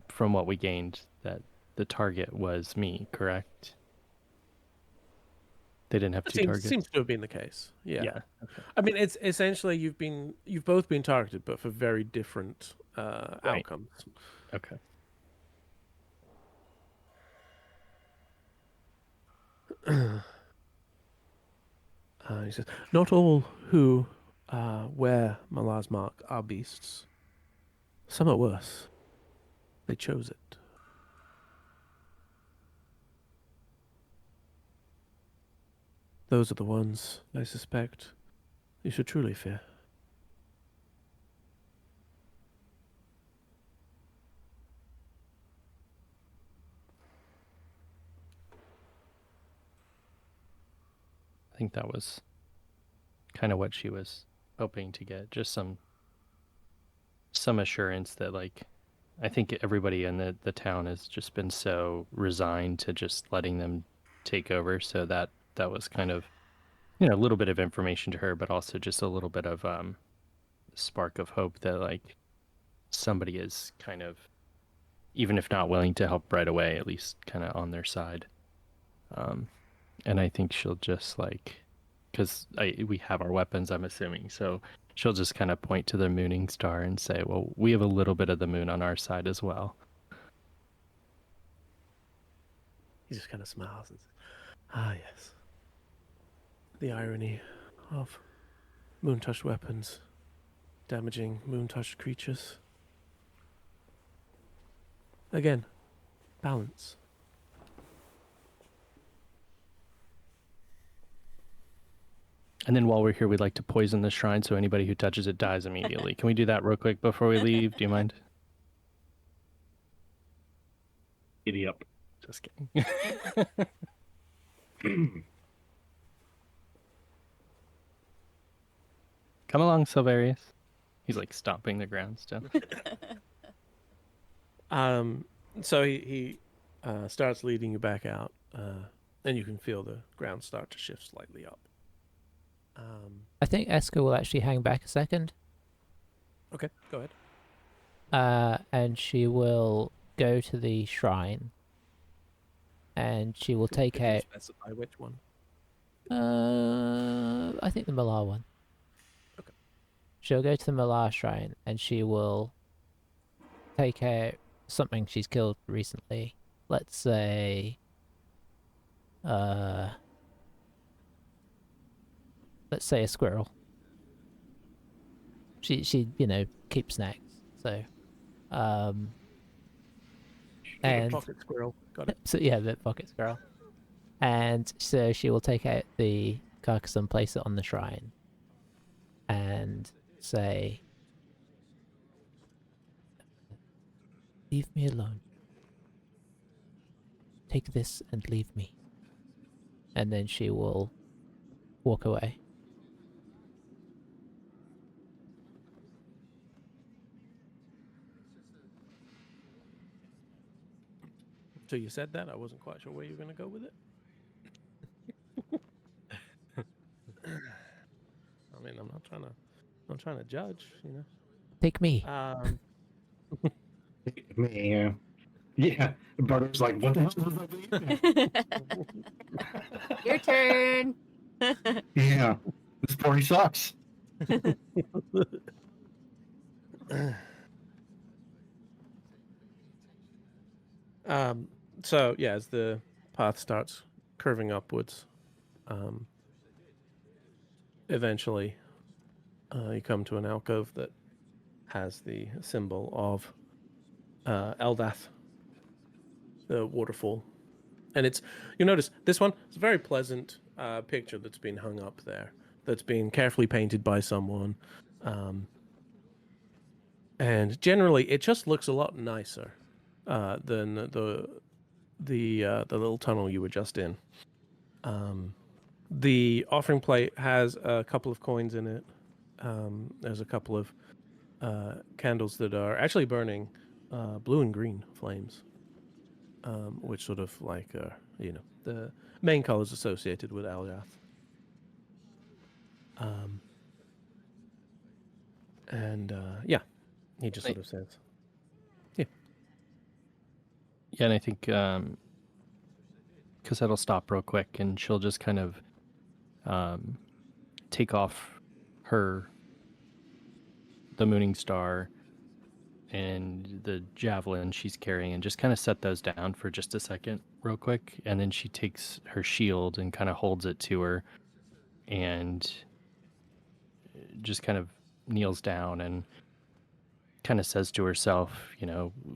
from what we gained, that the target was me. Correct? They didn't have That two targets. seems to have been the case. Yeah. Yeah. Okay. I mean, it's essentially you've both been targeted, but for very different Right. outcomes. Okay. He says, "Not all who wear Malar's mark are beasts. Some are worse. They chose it. Those are the ones, I suspect, you should truly fear." I think that was kind of what she was hoping to get, just some assurance that, like, I think everybody in the town has just been so resigned to just letting them take over, so that was kind of, a little bit of information to her, but also just a little bit of spark of hope that, like, somebody is kind of, even if not willing to help right away, at least kind of on their side. And I think she'll just, like, because we have our weapons, I'm assuming, so she'll just kind of point to the mooning star and say, well, we have a little bit of the moon on our side as well. He just kind of smiles and says, "Ah, yes. The irony of moon-touched weapons damaging moon-touched creatures. Again, balance." And then while we're here, we'd like to poison the shrine so anybody who touches it dies immediately. Can we do that real quick before we leave? Do you mind? Giddy up. Just kidding. Come along, Silverius. He's like stomping the ground still. So he starts leading you back out, and you can feel the ground start to shift slightly up. I think Eska will actually hang back a second, Okay, go ahead. and she will go to the shrine, and she will take Could you out. specify which one? I think the Malar one. Okay. She'll go to the Malar shrine, and she will take out something she's killed recently. Let's say, let's say a squirrel. She keeps snacks. So, and Pocket squirrel. Got it. so yeah, the pocket squirrel. And so she will take out the carcass and place it on the shrine, and say, "Leave me alone. Take this and leave me." And then she will walk away. So you said that. I wasn't quite sure where you were going to go with it. I mean, I'm not trying to judge, you know. Take me. Yeah. Yeah. The brother's like, what the hell was that? Your turn. Yeah. This party sucks. So yeah, as the path starts curving upwards, eventually, you come to an alcove that has the symbol of Eldath, the waterfall, and you'll notice this one. It's a very pleasant picture that's been hung up there. That's been carefully painted by someone, and generally it just looks a lot nicer than the little tunnel you were just in. The offering plate has a couple of coins in it. There's a couple of candles that are actually burning blue and green flames, which sort of like the main colors associated with Alyath. And yeah, he just sort of says, Yeah, and I think Cassette'll stop real quick, and she'll just kind of take off the Mooning Star and the javelin she's carrying, and just kind of set those down for just a second real quick, and then she takes her shield and kind of holds it to her and just kind of kneels down and kind of says to herself,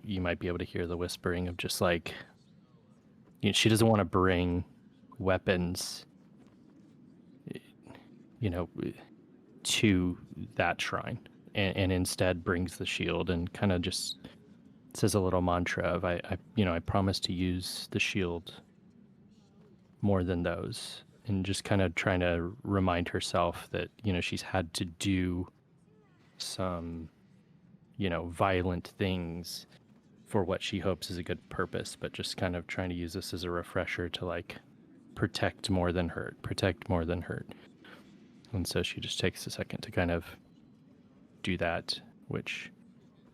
you might be able to hear the whispering of just like, she doesn't want to bring weapons, to that shrine, and instead brings the shield and kind of just says a little mantra of, I promise to use the shield more than those, and just kind of trying to remind herself that, she's had to do some, violent things for what she hopes is a good purpose, but just kind of trying to use this as a refresher to like protect more than hurt. And so she just takes a second to kind of do that, which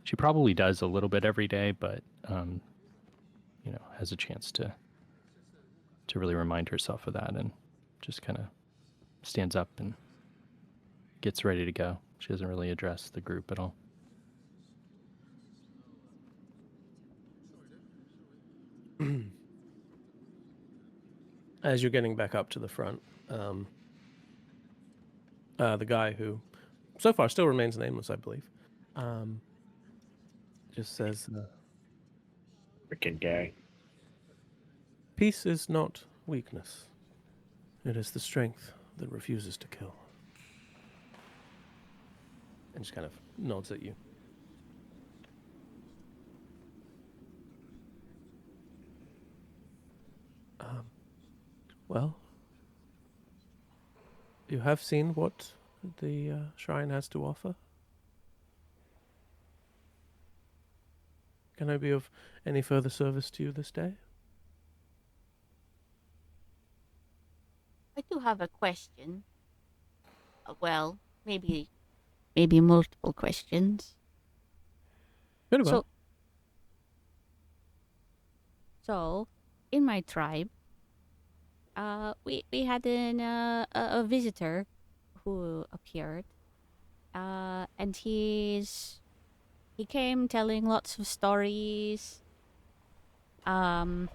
she probably does a little bit every day, but has a chance to really remind herself of that, and just kind of stands up and gets ready to go. She doesn't really address the group at all. As you're getting back up to the front, the guy who so far still remains nameless, I believe, just says, Freaking guy. peace is not weakness. It is the strength that refuses to kill. And just kind of nods at you. Well, you have seen what the shrine has to offer? Can I be of any further service to you this day? I do have a question. Well, maybe multiple questions. Very well. So, in my tribe, we had a visitor who appeared, and he came telling lots of stories, of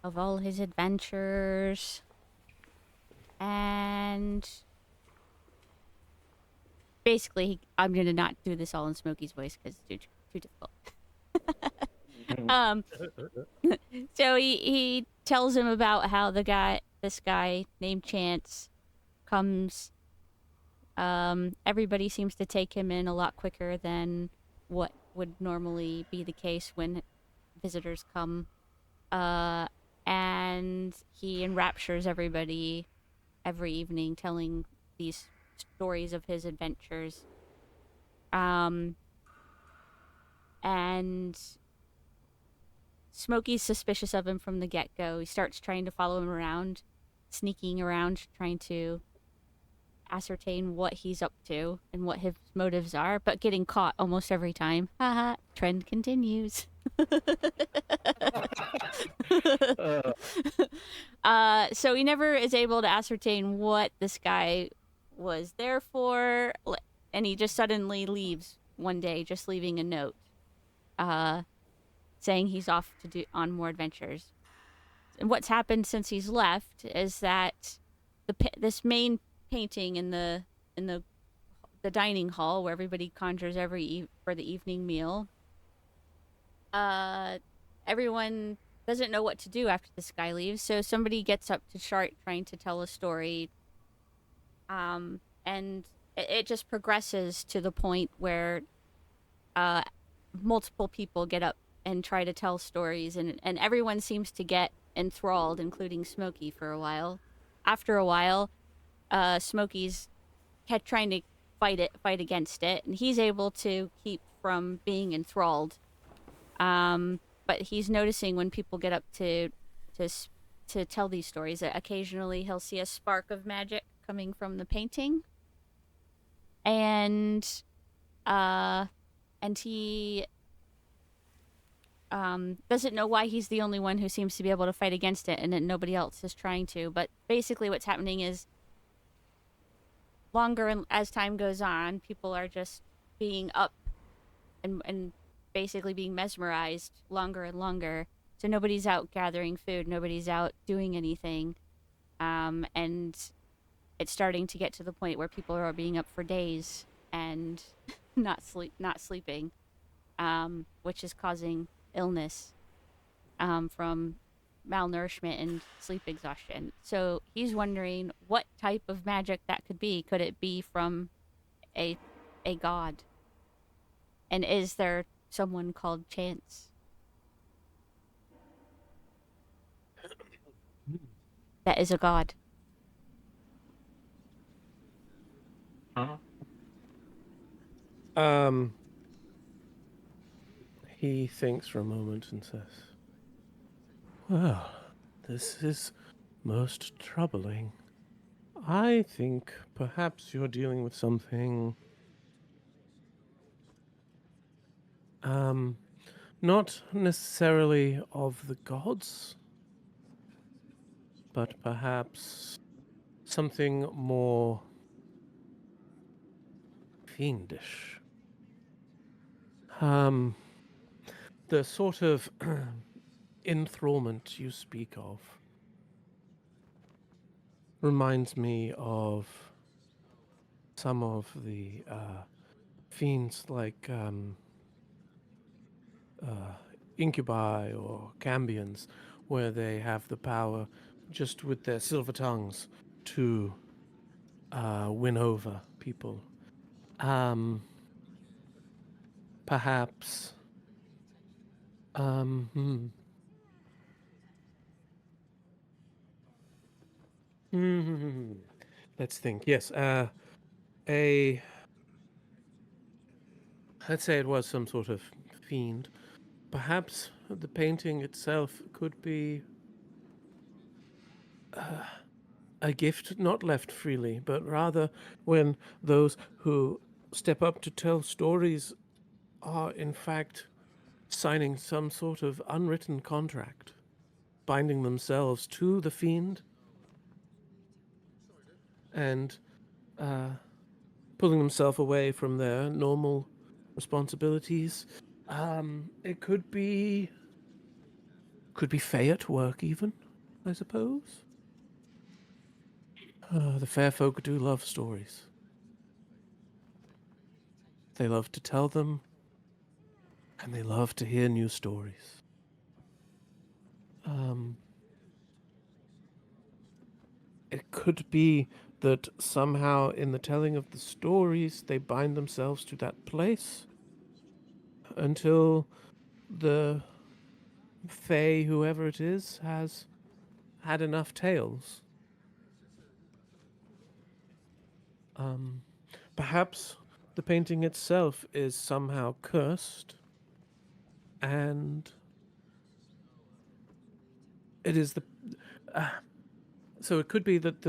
all his adventures, and basically, I'm gonna not do this all in Smokey's voice because it's too difficult. So he tells him about how this guy named Chance comes. Everybody seems to take him in a lot quicker than what would normally be the case when visitors come. And he enraptures everybody every evening, telling these stories of his adventures. And Smokey's suspicious of him from the get-go. He starts trying to follow him around, sneaking around, trying to ascertain what he's up to and what his motives are, but getting caught almost every time. Haha, trend continues. So he never is able to ascertain what this guy was there for, and he just suddenly leaves one day, just leaving a note, saying he's off to on more adventures. And what's happened since he's left is that this main painting in the dining hall where everybody conjures for the evening meal, everyone doesn't know what to do after this guy leaves, so somebody gets up to start trying to tell a story, and it just progresses to the point where multiple people get up and try to tell stories, and everyone seems to get enthralled, including Smokey, for a while. After a while, Smokey's kept trying to fight against it, and he's able to keep from being enthralled. But he's noticing when people get up to to tell these stories that occasionally he'll see a spark of magic coming from the painting, and he doesn't know why he's the only one who seems to be able to fight against it, and that nobody else is trying to. But basically, what's happening is, as time goes on, people are just being up and basically being mesmerized longer and longer. So nobody's out gathering food, nobody's out doing anything, and it's starting to get to the point where people are being up for days and not sleeping, which is causing illness from malnourishment and sleep exhaustion. So he's wondering what type of magic that could be. Could it be from a god? And is there someone called Chance that is a god? He thinks for a moment and says, "Well, this is most troubling. I think perhaps you're dealing with something, not necessarily of the gods, but perhaps something more fiendish. The sort of enthrallment you speak of reminds me of some of the fiends like incubi or cambions, where they have the power just with their silver tongues to win over people. Perhaps. Let's think. Yes, let's say it was some sort of fiend. Perhaps the painting itself could be a gift not left freely, but rather when those who step up to tell stories are in fact signing some sort of unwritten contract, binding themselves to the fiend and pulling themselves away from their normal responsibilities. It could be Fae at work, even, I suppose. The fair folk do love stories. They love to tell them, and they love to hear new stories. It could be that somehow in the telling of the stories, they bind themselves to that place until the Fae, whoever it is, has had enough tales. Perhaps the painting itself is somehow cursed, and it is the. So it could be that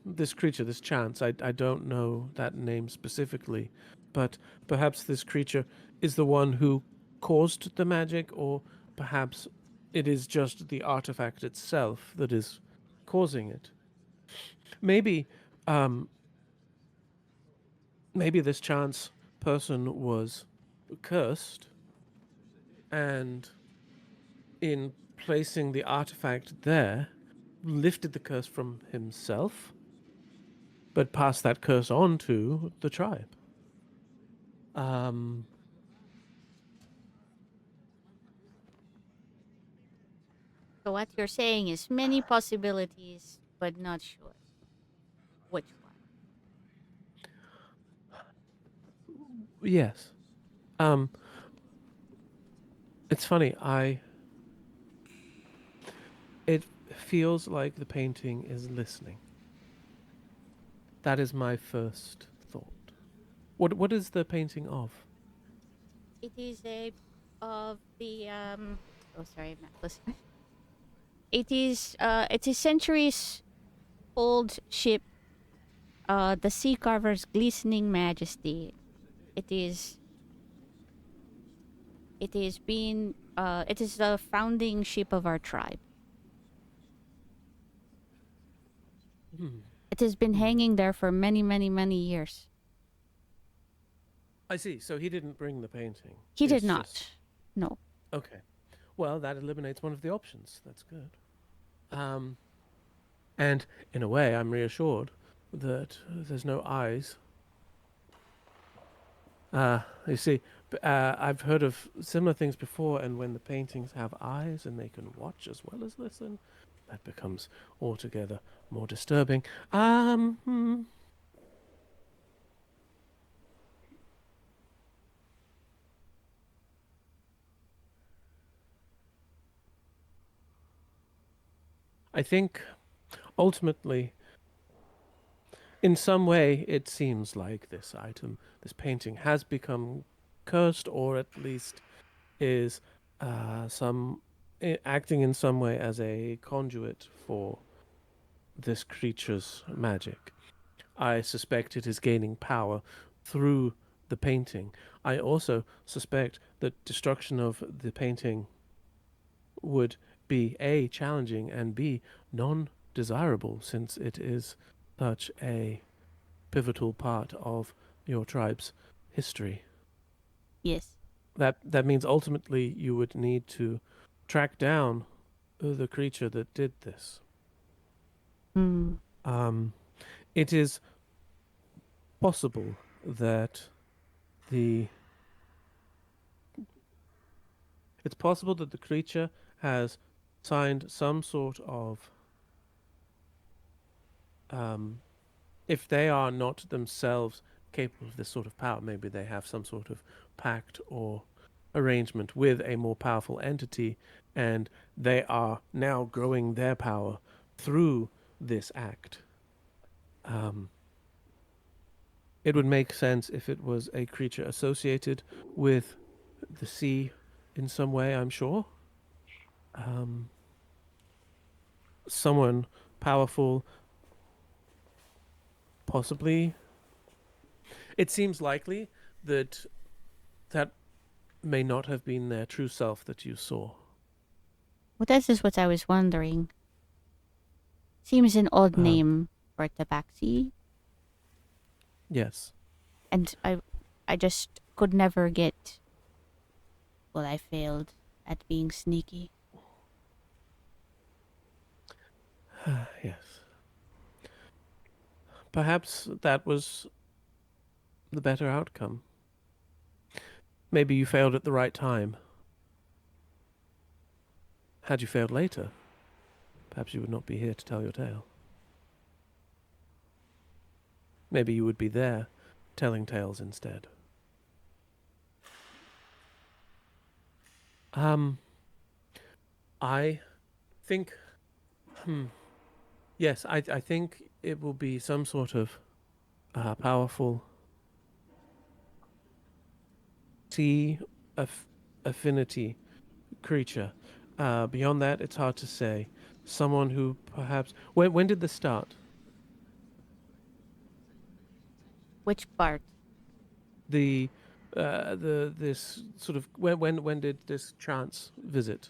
this creature, this Chance, I don't know that name specifically, but perhaps this creature is the one who caused the magic, or perhaps it is just the artifact itself that is causing it. Maybe, maybe this Chance person was cursed, and in placing the artifact there, lifted the curse from himself, but passed that curse on to the tribe. So what you're saying is many possibilities, but not sure which one. Yes. It's funny, It feels like the painting is listening. That is my first thought. What is the painting of? It is a of the Oh, sorry, I'm not listening. It is centuries old ship. The sea carver's glistening majesty. It is. It is being. It is the founding ship of our tribe. Hmm. It has been Hmm. hanging there for many, many, many years. I see. So he didn't bring the painting. He did It's not. just- No. Okay. Well, that eliminates one of the options. That's good. And in a way, I'm reassured that there's no eyes. You see, I've heard of similar things before, and when the paintings have eyes and they can watch as well as listen, that becomes altogether more disturbing. I think ultimately, in some way, it seems like this item, this painting, has become cursed, or at least is acting in some way as a conduit for this creature's magic. I suspect it is gaining power through the painting. I also suspect that destruction of the painting would be A, challenging, and B, non-desirable, since it is such a pivotal part of your tribe's history. Yes. That means ultimately you would need to track down the creature that did this. Hmm. It is possible that the it's possible that the creature has signed some sort of if they are not themselves capable of this sort of power, maybe they have some sort of pact or arrangement with a more powerful entity, and they are now growing their power through this act. It would make sense if it was a creature associated with the sea in some way, I'm sure. Someone powerful, possibly. It seems likely that that may not have been their true self that you saw. Well, this is what I was wondering. Seems an odd Uh, name for tabaxi, Yes. and I just could never get. Well, I failed at being sneaky. Yes. Perhaps that was the better outcome. Maybe you failed at the right time. Had you failed later, perhaps you would not be here to tell your tale. Maybe you would be there, telling tales instead. I think, yes, I think it will be some sort of powerful sea affinity creature. Beyond that, it's hard to say. Someone who perhaps. When did this start? Which part? The this sort of when did this chance visit?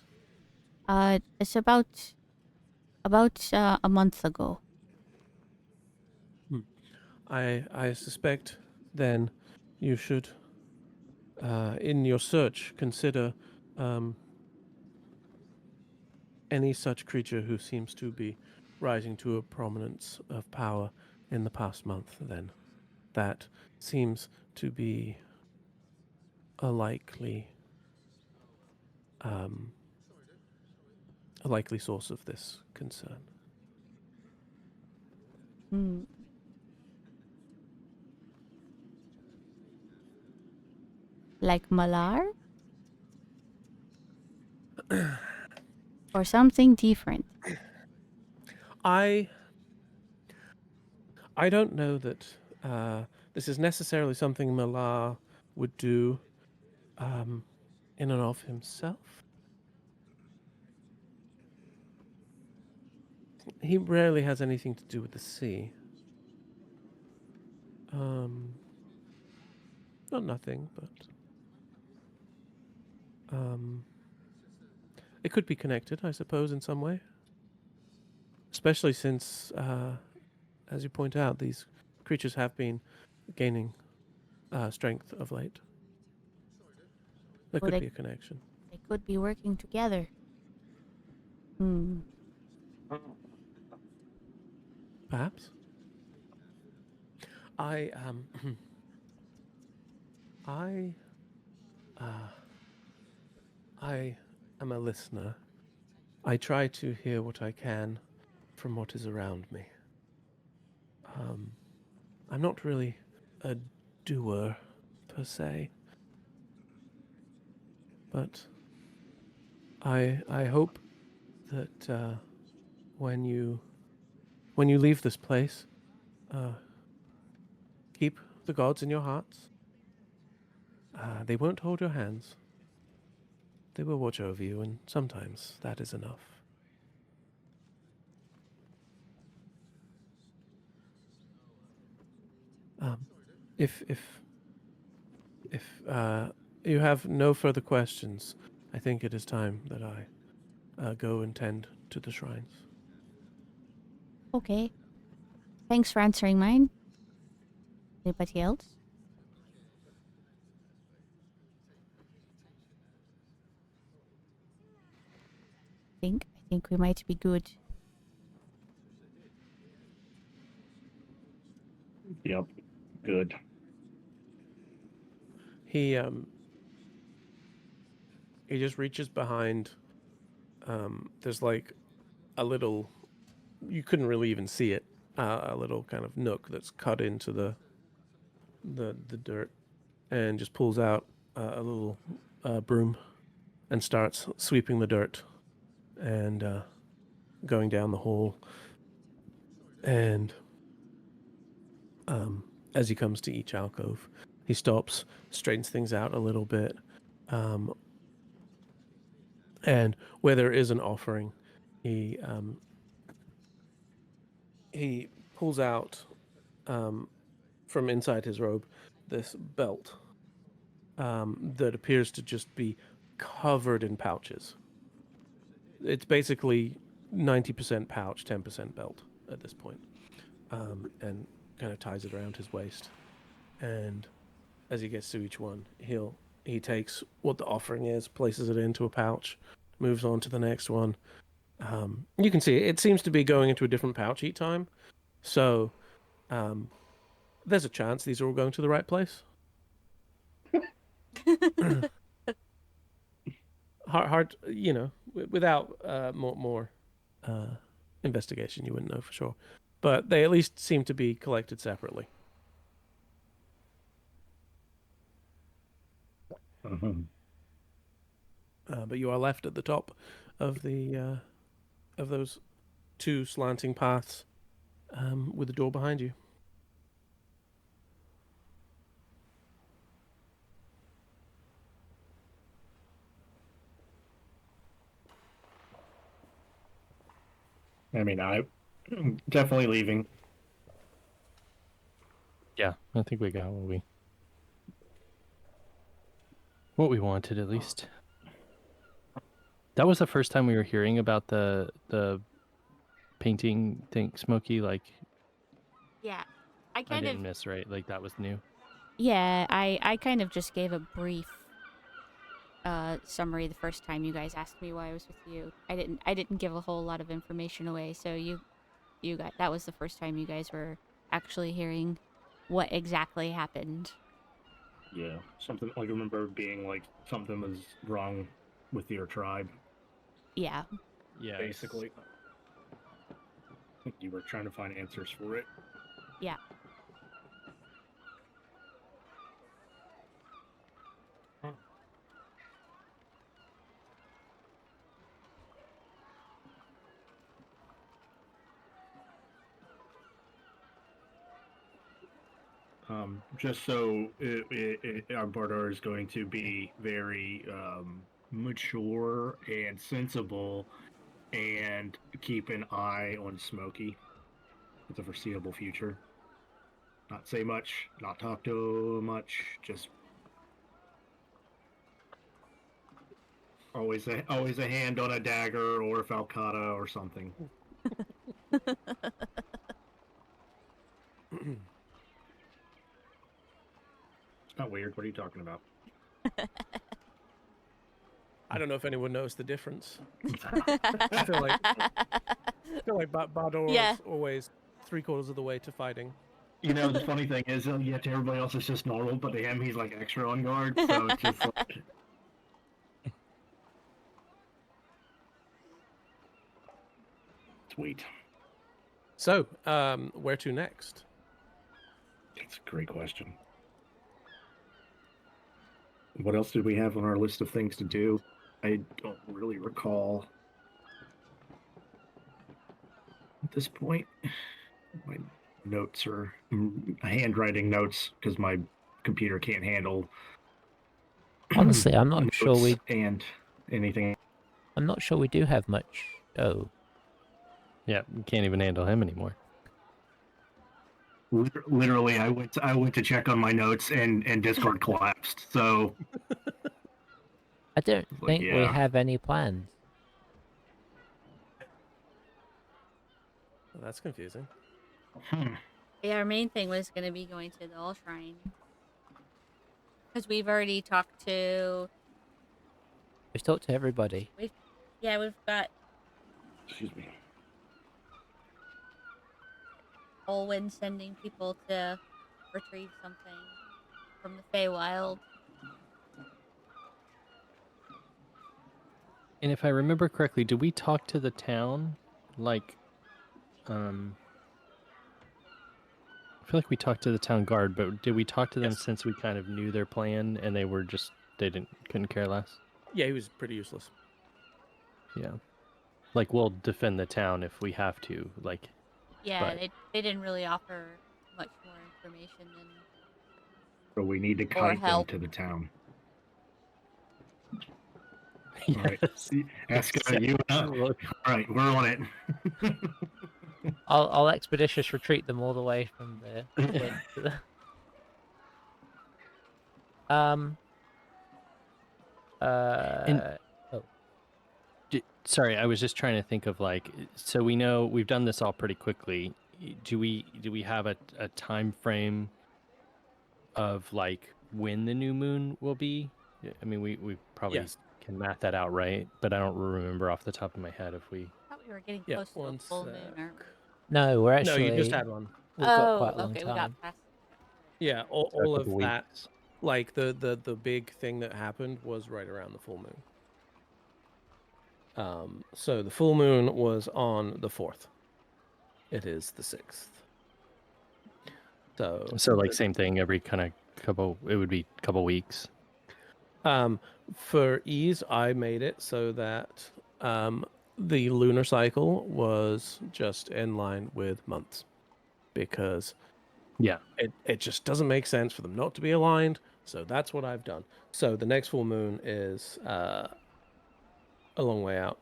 It's about a month ago. I suspect then you should in your search consider any such creature who seems to be rising to a prominence of power in the past month. Then that seems to be a likely um, a likely source of this concern. Hmm. Like Malar? or something different? I don't know that this is necessarily something Malar would do in and of himself. He rarely has anything to do with the sea. Not nothing, but it could be connected, I suppose, in some way. Especially since, as you point out, these creatures have been gaining strength of late. There Well, could be a connection. They could be working together. Hmm. Perhaps. I I I am a listener. I try to hear what I can from what is around me. I'm not really a doer per se, but I hope that when you leave this place, keep the gods in your hearts. They won't hold your hands. They will watch over you, and sometimes that is enough. If you have no further questions, I think it is time that I go and tend to the shrines. Okay. Thanks for answering mine. Anybody else? I think we might be good. Yep. Good. He just reaches behind. There's like a little, you couldn't really even see it. A little kind of nook that's cut into the dirt, and just pulls out a little broom and starts sweeping the dirt and going down the hole. And as he comes to each alcove, he stops, straightens things out a little bit, and where there is an offering, he pulls out from inside his robe this belt that appears to just be covered in pouches. It's basically 90% pouch, 10% belt at this point, and kind of ties it around his waist. And as he gets to each one, he takes what the offering is, places it into a pouch, moves on to the next one. You can see it seems to be going into a different pouch each time, so there's a chance these are all going to the right place. hard, without more investigation, you wouldn't know for sure. But they at least seem to be collected separately. But you are left at the top of the of those two slanting paths with the door behind you. I mean, I definitely leaving. Yeah, I think we got what we wanted at least. That was the first time we were hearing about the painting thing, Smokey. Like, Yeah. I I didn't miss, right? Like that was new. Yeah, I kind of just gave a brief summary the first time you guys asked me why I was with you. I didn't give a whole lot of information away, so you got that was the first time you guys were actually hearing what exactly happened. Yeah, something like I remember being like something was wrong with your tribe. Yeah. Yeah, Basically, I think you were trying to find answers for it. Yeah. Just so our border is going to be very mature and sensible, and keep an eye on Smokey for the foreseeable future. Not say much, not talk too much. Just always a hand on a dagger or a falcata or something. It's not weird. What are you talking about? I don't know if anyone knows the difference. I feel like Bador Yeah. is always 3/4 of the way to fighting. You know, the funny thing is, yeah, to everybody else it's just normal, but to him, he's like extra on guard, so it's just like... Sweet. So, where to next? That's a great question. What else did we have on our list of things to do? I don't really recall at this point. My notes are handwriting notes because my computer can't handle Honestly, I'm not sure notes we. and anything. I'm not sure we do have much. Oh, Yeah, we can't even handle him anymore. Literally, I went to check on my notes and Discord collapsed. So I don't Like, think we yeah. have any plans. Well, that's confusing. Yeah, our main thing was going to be going to the All Shrine. Because we've already talked to... We've talked to everybody. Yeah, we've got Excuse me. Olwen sending people to retrieve something from the Feywild. And if I remember correctly, did we talk to the town? Like, I feel like we talked to the town guard, but did we talk to them Yes. since we kind of knew their plan and they couldn't care less? Yeah, he was pretty useless. Yeah. Like, we'll defend the town if we have to. Like, Yeah, But- they didn't really offer much more information than... So we need to Or kite them help. to the town. yes. All right. Aska, you up. All right, we're on it. I'll expeditious retreat them all the way from the link to the. Sorry, I was just trying to think of like, so we know we've done this all pretty quickly. Do we have a time frame of like when the new moon will be? I mean, we probably Yes. can math that out, right? But I don't remember off the top of my head if we. I thought we were getting Yeah, close to a one full moon, sec. aren't we? No, we're No, actually. you just had one. We've got Oh, quite a long okay, time. we got past... Yeah, all So a of couple that, weeks. like the big thing that happened was right around the full moon. So the full moon was on the 4th. It is the 6th. So like same thing every kind of couple. It would be couple weeks. For ease, I made it so that the lunar cycle was just in line with months, because Yeah. it just doesn't make sense for them not to be aligned. So that's what I've done. So the next full moon is a long way out.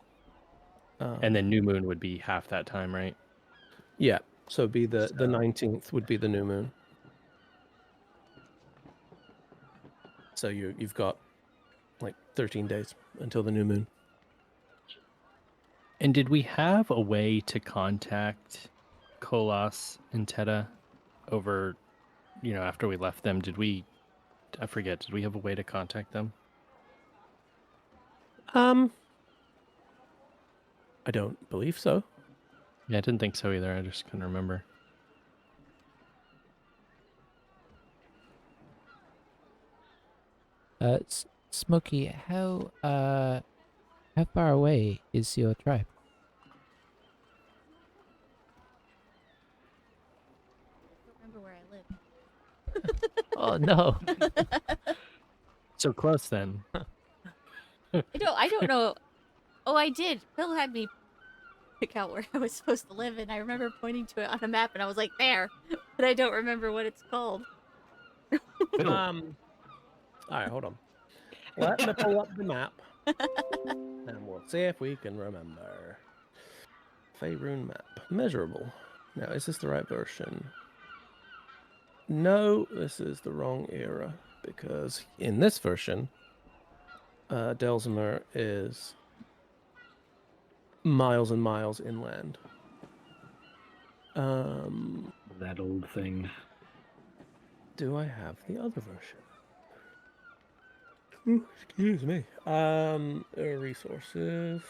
And then new moon would be half that time, right? Yeah, so it'd be the So- 19th would be the new moon. So you've got like 13 days until the new moon. And did we have a way to contact Kolas and Teta over, after we left them? I forget, did we have a way to contact them? I don't believe so. Yeah, I didn't think so either. I just couldn't remember. Smokey, how far away is your tribe? I don't remember where I live. Oh no. So close then. I don't know. Oh, I did. Phil had me pick out where I was supposed to live, and I remember pointing to it on a map, and I was like, there. But I don't remember what it's called. Bill, All right, hold on. Let me pull up the map, and we'll see if we can remember. Faerun map. Measurable. Now, is this the right version? No, this is the wrong era, because in this version, Delzimer is miles and miles inland. that old thing. Do I have the other version? Ooh, excuse me. Resources.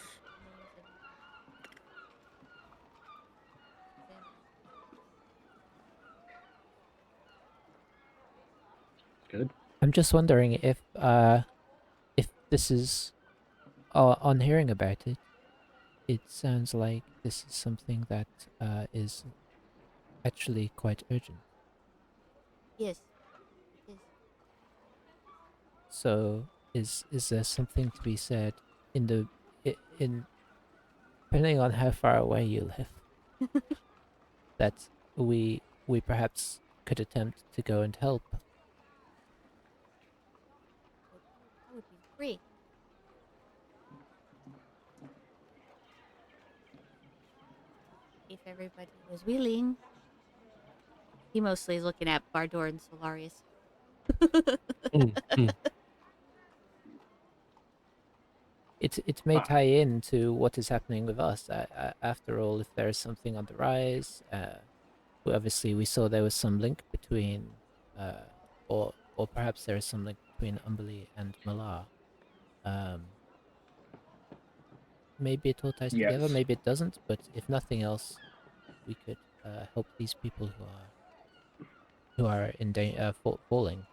Good. I'm just wondering if this is on hearing about it, it sounds like this is something that is actually quite urgent. Yes. Yes. So is there something to be said in the in depending on how far away you live that we perhaps could attempt to go and help? That would be great. If everybody was willing. He mostly is looking at Bardor and Solarius. It may tie in to what is happening with us. After all, if there is something on the rise, obviously we saw there was some link between, or perhaps there is some link between Umberlee and Malar. Maybe it all ties together, Yes. maybe it doesn't. But if nothing else, we could help these people who are in danger of falling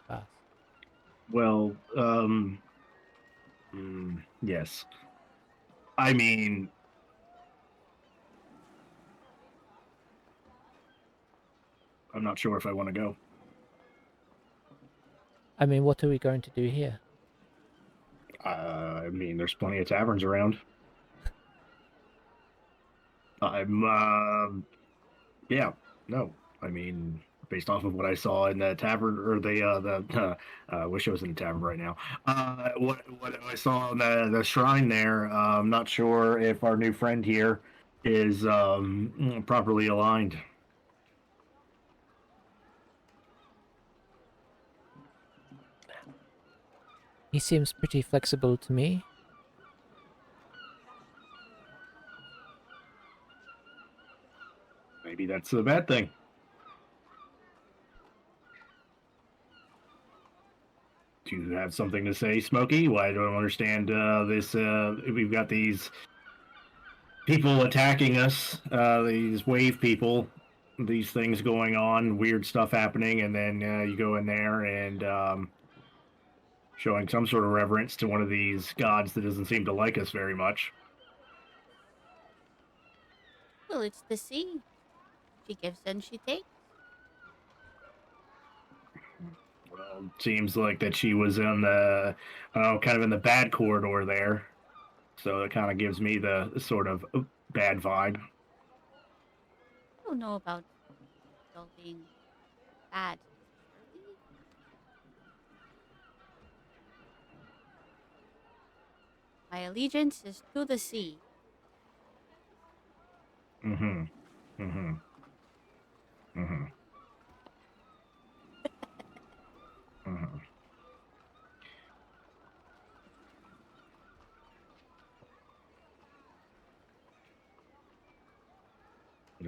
fast. Well, yes. I mean, I'm not sure if I want to go. I mean, what are we going to do here? I mean, there's plenty of taverns around. Yeah, no. I mean, based off of what I saw in the tavern, or I wish I was in the tavern right now. What I saw in the shrine there, I'm not sure if our new friend here is properly aligned. He seems pretty flexible to me. Maybe that's a bad thing. Do you have something to say, Smokey? Well, I don't understand this. We've got these people attacking us, these wave people, these things going on, weird stuff happening, and then you go in there and showing some sort of reverence to one of these gods that doesn't seem to like us very much. Well, it's the sea. She gives and she takes. Well, seems like that she was in the, kind of in the bad corridor there. So it kind of gives me the sort of bad vibe. I don't know about all being bad. My allegiance is to the sea. Mm-hmm. Mm-hmm. Mm-hmm. Mm-hmm.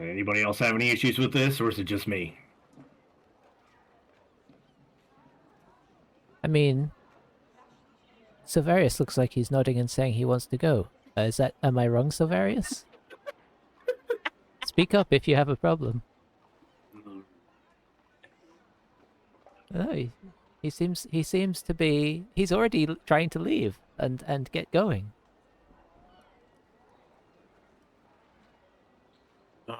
Anybody else have any issues with this, or is it just me? I mean, Silverius looks like he's nodding and saying he wants to go. Am I wrong, Silverius? Speak up if you have a problem. No, he seems to be. He's already trying to leave and get going. I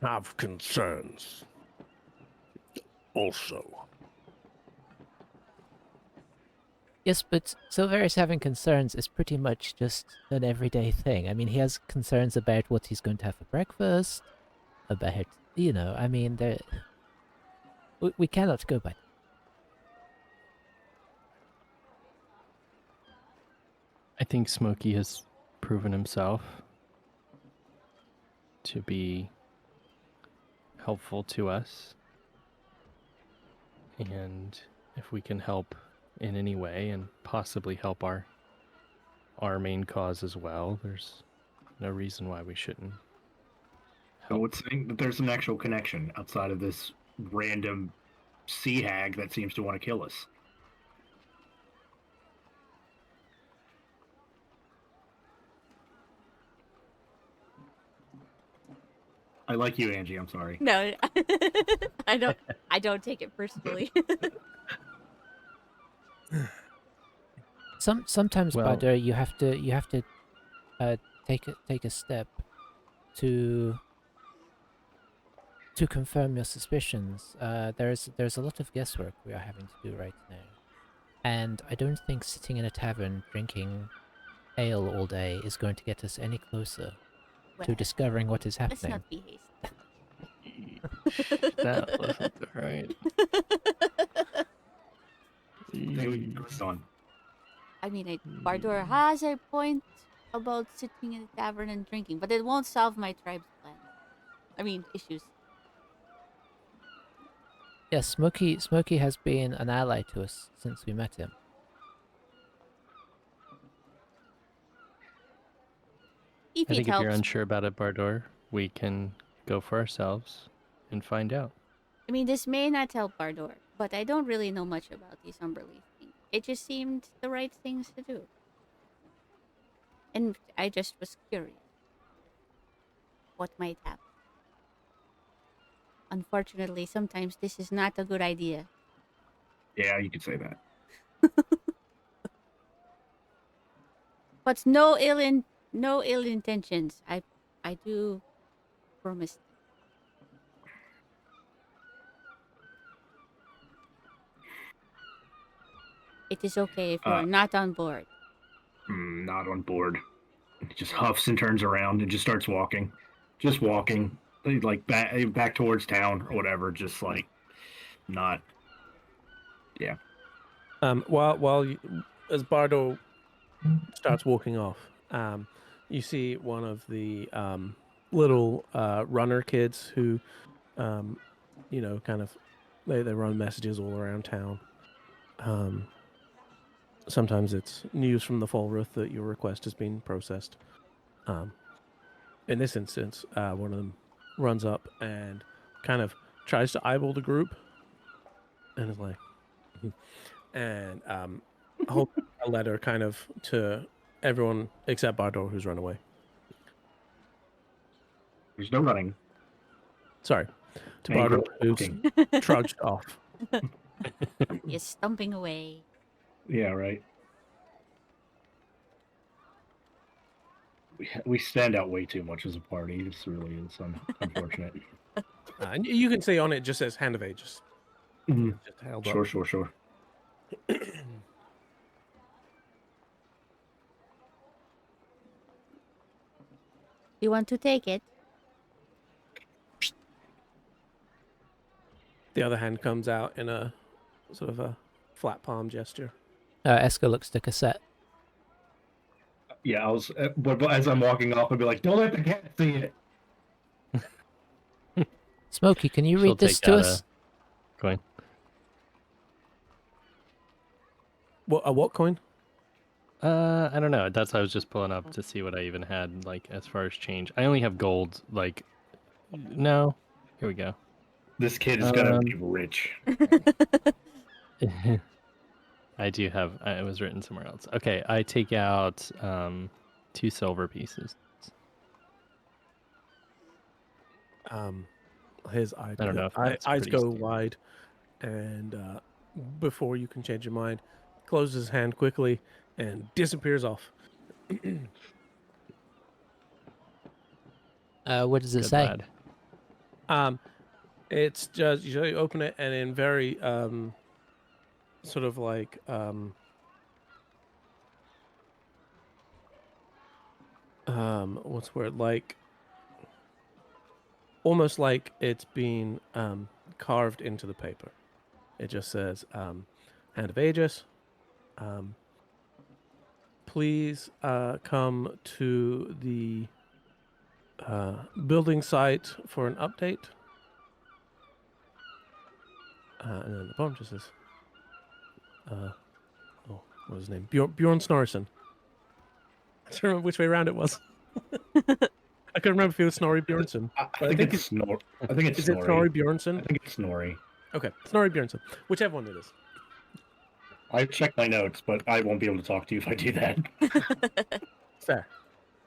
have concerns. Also. Yes, but Silverius having concerns is pretty much just an everyday thing. I mean, he has concerns about what he's going to have for breakfast, about, I mean, We cannot go back. I think Smokey has proven himself to be helpful to us. And if we can help in any way and possibly help our main cause as well, there's no reason why we shouldn't No help. one's saying that there's an actual connection outside of this random sea hag that seems to want to kill us. I like you, Angie. I'm sorry. No, I don't take it personally. Sometimes, Well- Badr, you have to take a step to confirm your suspicions. There's a lot of guesswork we are having to do right now, and I don't think sitting in a tavern drinking ale all day is going to get us any closer to Well, discovering what is let's happening. not be hasty. That wasn't right. On. I mean, Bardor has a point about sitting in a tavern and drinking, but it won't solve my tribe's plans. I mean, issues. Yes, Smokey has been an ally to us since we met him. If I it think if you're helps. unsure about it, Bardor, we can go for ourselves and find out. I mean, this may not help Bardor, but I don't really know much about these Umberleaf things. It just seemed the right things to do. And I just was curious. What might happen? Unfortunately, sometimes this is not a good idea. Yeah, you could say that. But no ill intentions. I do promise. It is okay if you are not on board. Not on board. He just huffs and turns around and just starts walking. Just walking. Like back towards town or whatever. Just like not. Yeah. As Bardo starts walking off, you see one of the little runner kids who, kind of they run messages all around town. Sometimes it's news from the Falruth that your request has been processed. In this instance, one of them runs up and kind of tries to eyeball the group, and is like, and hold a letter kind of to everyone except Bardor, who's run away. There's no running. Sorry, to And Bardor, who's walking. trudged off. He is stumping away. Yeah, right. We stand out way too much as a party. This really is unfortunate. And you can see on it just says Hand of Aegis. Mhm. Just held Sure. up. You want to take it? The other hand comes out in a sort of a flat palm gesture. Eska looks to cassette. Yeah, I was. But as I'm walking off, I'd be like, "Don't let the cat see it." Smokey, can you She'll read this take to out us? Coin. What coin? I don't know. That's I was just pulling up to see what I even had, like, as far as change. I only have gold, like, no. Here we go. This kid is gonna be rich. I do have, it was written somewhere else. Okay, I take out 2 silver pieces. His I don't know if that's eyes pretty go standard. wide, and before you can change your mind, closes his hand quickly and disappears off. What does it Good say? lad. It's just you open it, and in very sort of like what's the word, like almost like it's been carved into the paper. It just says, Hand of Aegis. Please come to the building site for an update. And then the bottom just says, what was his name? Bjorn Snorrison. I don't remember which way around it was. I couldn't remember if it was Snorri Bjornsson. I think it's Snor. I think it's Is it Snorri. Snorri I Bjornsson? think it's Snorri. Okay, Snorri Bjornsson. Whichever one it is. I checked my notes, but I won't be able to talk to you if I do that. Fair.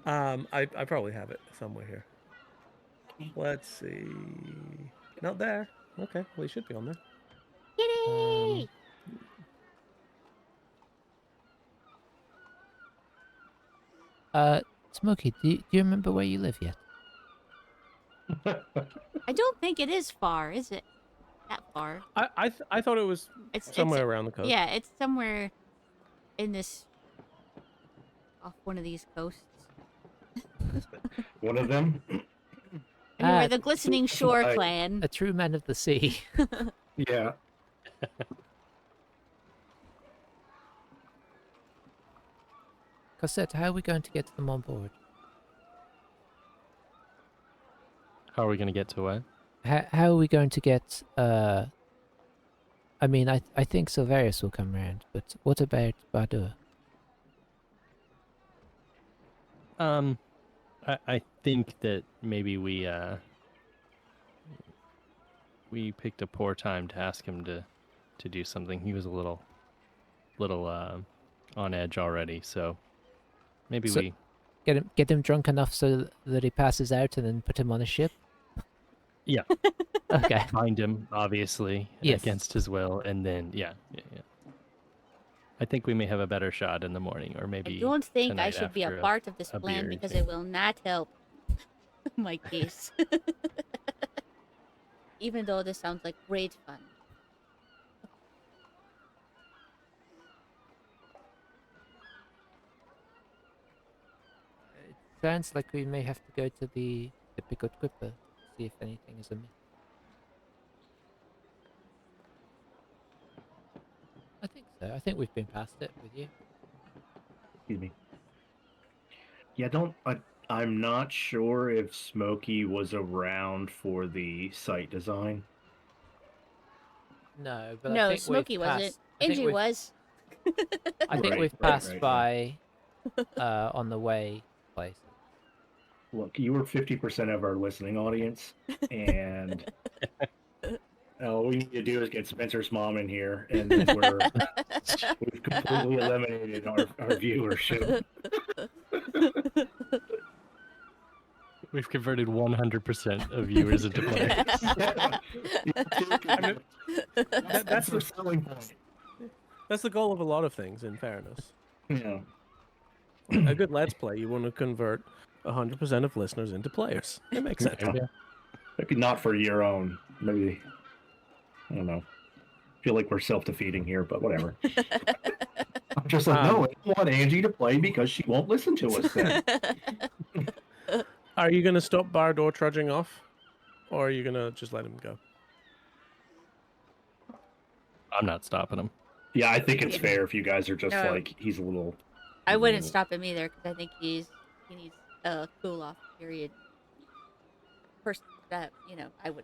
I probably have it somewhere here. Let's see. Not there. Okay, well, he should be on there. Kitty! Smokey, do you remember where you live yet? I don't think it is far, is it? That far. I thought it was somewhere around the coast. Yeah, it's somewhere in this... off one of these coasts. One of them. We're the Glistening Shore clan. A true man of the sea. Yeah. Cosette, how are we going to get them on board? How are we going to get to what? How are we going to get, I mean, I think Silverius will come round, but what about Bardur? I think that maybe we picked a poor time to ask him to do something. He was a little on edge already, so maybe So- we Get him drunk enough so that he passes out and then put him on a ship? Yeah. Okay. find him, obviously, Yes. against his will, and then yeah. I think we may have a better shot in the morning, or maybe I don't think I tonight should be a after part of this a plan beer, because yeah. it will not help my case. Even though this sounds like great fun. It sounds like we may have to go to the Pickled Quipper, see if anything is amiss. I think so. I think we've been past it with you. Excuse me. Yeah, I'm not sure if Smokey was around for the site design. No, but I No, think Smokey we've wasn't. passed, I think Angie we've- was. I think Right, we've right, passed right, by on the way places. Look, you were 50% of our listening audience, and all we need to do is get Spencer's mom in here, and then we've completely eliminated our viewership. We've converted 100% of viewers into players. That's the selling point. That's the goal of a lot of things, in fairness. Yeah. A good Let's Play, you want to convert 100% of listeners into players. It makes sense. Maybe not for your own. Maybe, I don't know. Feel like we're self-defeating here, but whatever. I'm just like, no, I don't want Angie to play because she won't listen to us then. Are you going to stop Bardor trudging off? Or are you going to just let him go? I'm not stopping him. Yeah, I think it's fair if you guys are just No. like, he's a little... I wouldn't stop him either because I think he needs a cool off period. First, I would.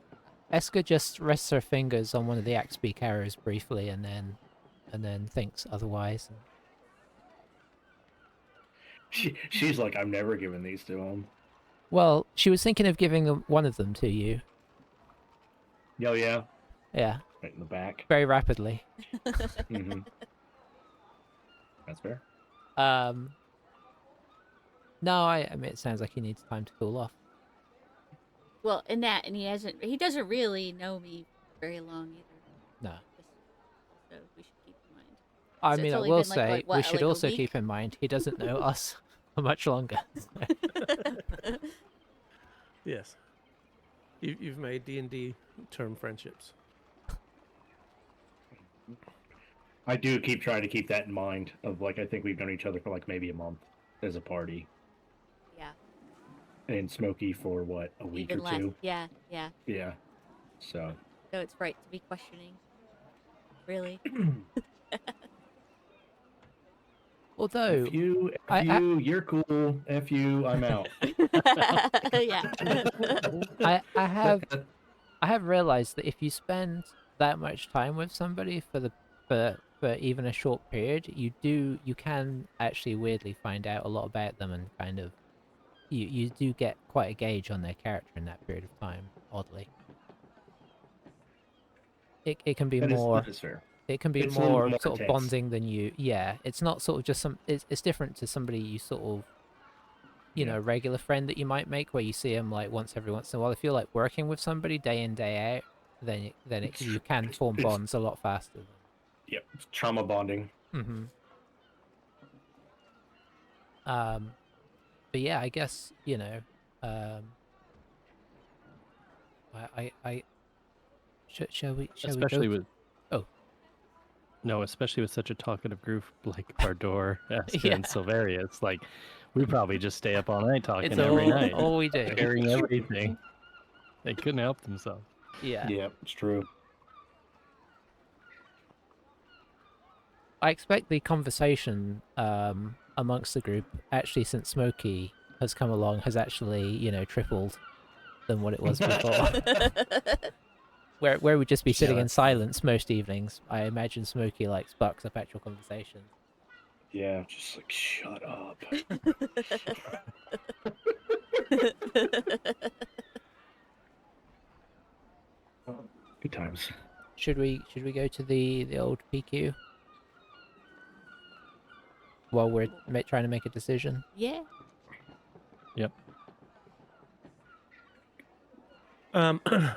Eska just rests her fingers on one of the axe beak arrows briefly, and then thinks otherwise. She's like, I'm never giving these to him. Well, she was thinking of giving one of them to you. Oh, yeah. Yeah, Right in the back. very rapidly. Hmm. That's fair. No, I mean, it sounds like he needs time to cool off. Well, and he doesn't really know me very long either. No. So we should keep in mind. I So mean, it's I only will been, like, say, what, we should like a also week? keep in mind, he doesn't know us for much longer. Yes. You've made D&D term friendships. I do keep trying to keep that in mind of like, I think we've known each other for like maybe a month as a party. Yeah. And Smokey for what, a week Even or less. two? Yeah. Yeah. So so it's right to be questioning. Really. Although you're cool. F you, I'm out. Yeah. I have realized that if you spend that much time with somebody for even a short period, you can actually weirdly find out a lot about them and kind of you do get quite a gauge on their character in that period of time, oddly. It can be That more is fair. it can be It's a little more more sort of intense. bonding than yeah, it's not sort of just it's different to somebody you sort of regular friend that you might make where you see them like once every once in a while. If you're like working with somebody day in day out, then you can form bonds a lot faster than Yep, trauma bonding. mm-hmm. But yeah, I guess I shall we Especially go? with Oh. No, especially with such a talkative group like Bardor, Eska, Yeah. and Silverius. Like, we probably just stay up all night talking It's every night, all we do. sharing everything. They couldn't help themselves. Yeah. Yeah, it's true. I expect the conversation amongst the group, actually, since Smokey has come along, has actually, tripled than what it was before. where we'd just be sitting in silence most evenings, I imagine Smokey like sparks up actual conversations. Yeah, just like shut up. Good times. Should we go to the old PQ while we're trying to make a decision? Yeah. Yep.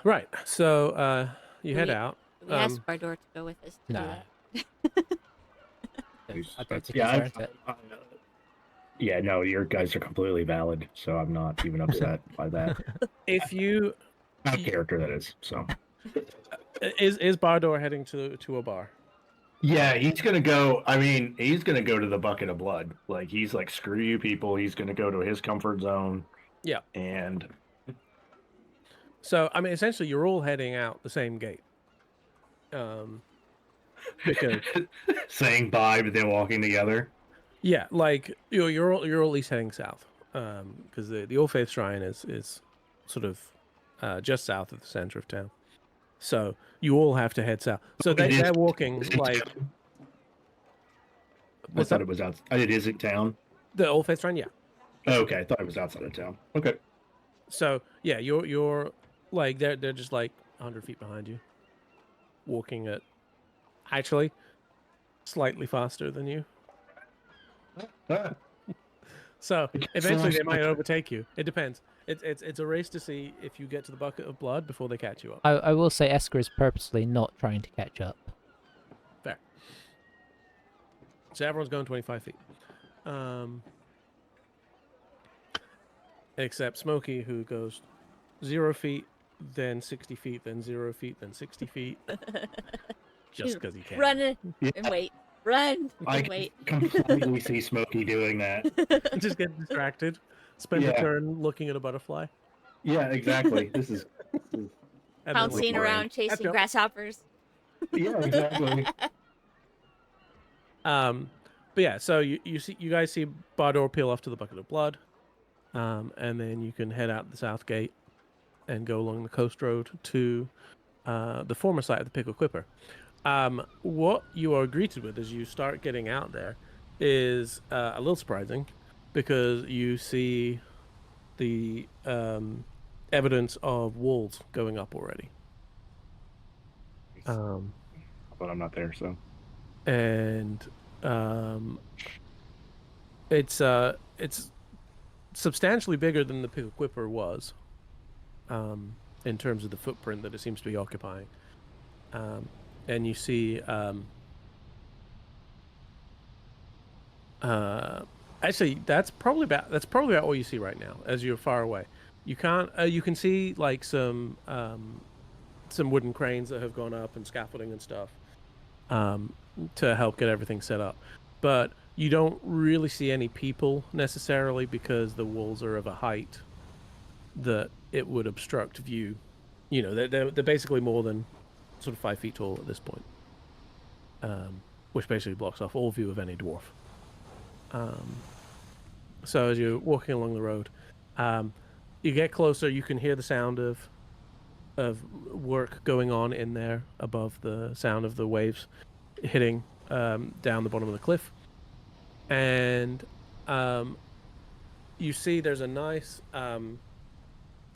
Right. So you head out. We asked Bardor to go with us to do No. that. I don't think Yeah, it's worth it. yeah, no, your guys are completely valid, so I'm not even upset by that. If you Not character, that is. So is Bardor heading to a bar? yeah, he's gonna go. I mean, he's gonna go to the bucket of blood. Like he's like, screw you, people. He's gonna go to his comfort zone. Yeah. And So I mean, essentially, you're all heading out the same gate. Because saying bye, but then walking together. yeah, like you're all at least heading south. Because the All Faith Shrine is sort of just south of the center of town. So you all have to head south. So they're walking like. I thought it was out. It is in town. The All Faith Shrine, yeah. Oh, okay, I thought it was outside of town. Okay. So yeah, you're like they're just like 100 feet behind you, walking at actually slightly faster than you. So eventually they might overtake you. It depends. It's a race to see if you get to the bucket of blood before they catch you up. I will say Esker is purposely not trying to catch up. Fair. So everyone's going 25 feet. Except Smokey, who goes 0 feet, then 60 feet, then 0 feet, then 60 feet. Just because he can. Run and wait. Run and wait. Completely see Smokey doing that. Just get distracted. Spend a turn looking at a butterfly. Yeah, exactly. This is Pouncing around chasing grasshoppers. Yeah, exactly. But yeah, so you guys see Bardor peel off to the bucket of blood, and then you can head out the south gate and go along the coast road to the former site of the Pickled Quipper. What you are greeted with as you start getting out there is a little surprising, because you see the evidence of walls going up already. But I'm not there, so. And it's substantially bigger than the Pickled Quipper was, in terms of the footprint that it seems to be occupying. And you see actually that's probably about all you see right now as you're far away. You can see like some wooden cranes that have gone up and scaffolding and stuff to help get everything set up, but you don't really see any people necessarily, because the walls are of a height that it would obstruct view. You know, they're basically more than sort of 5 feet tall at this point, which basically blocks off all view of any dwarf. So as you're walking along the road, you get closer. You can hear the sound of work going on in there above the sound of the waves hitting down the bottom of the cliff, and you see there's a nice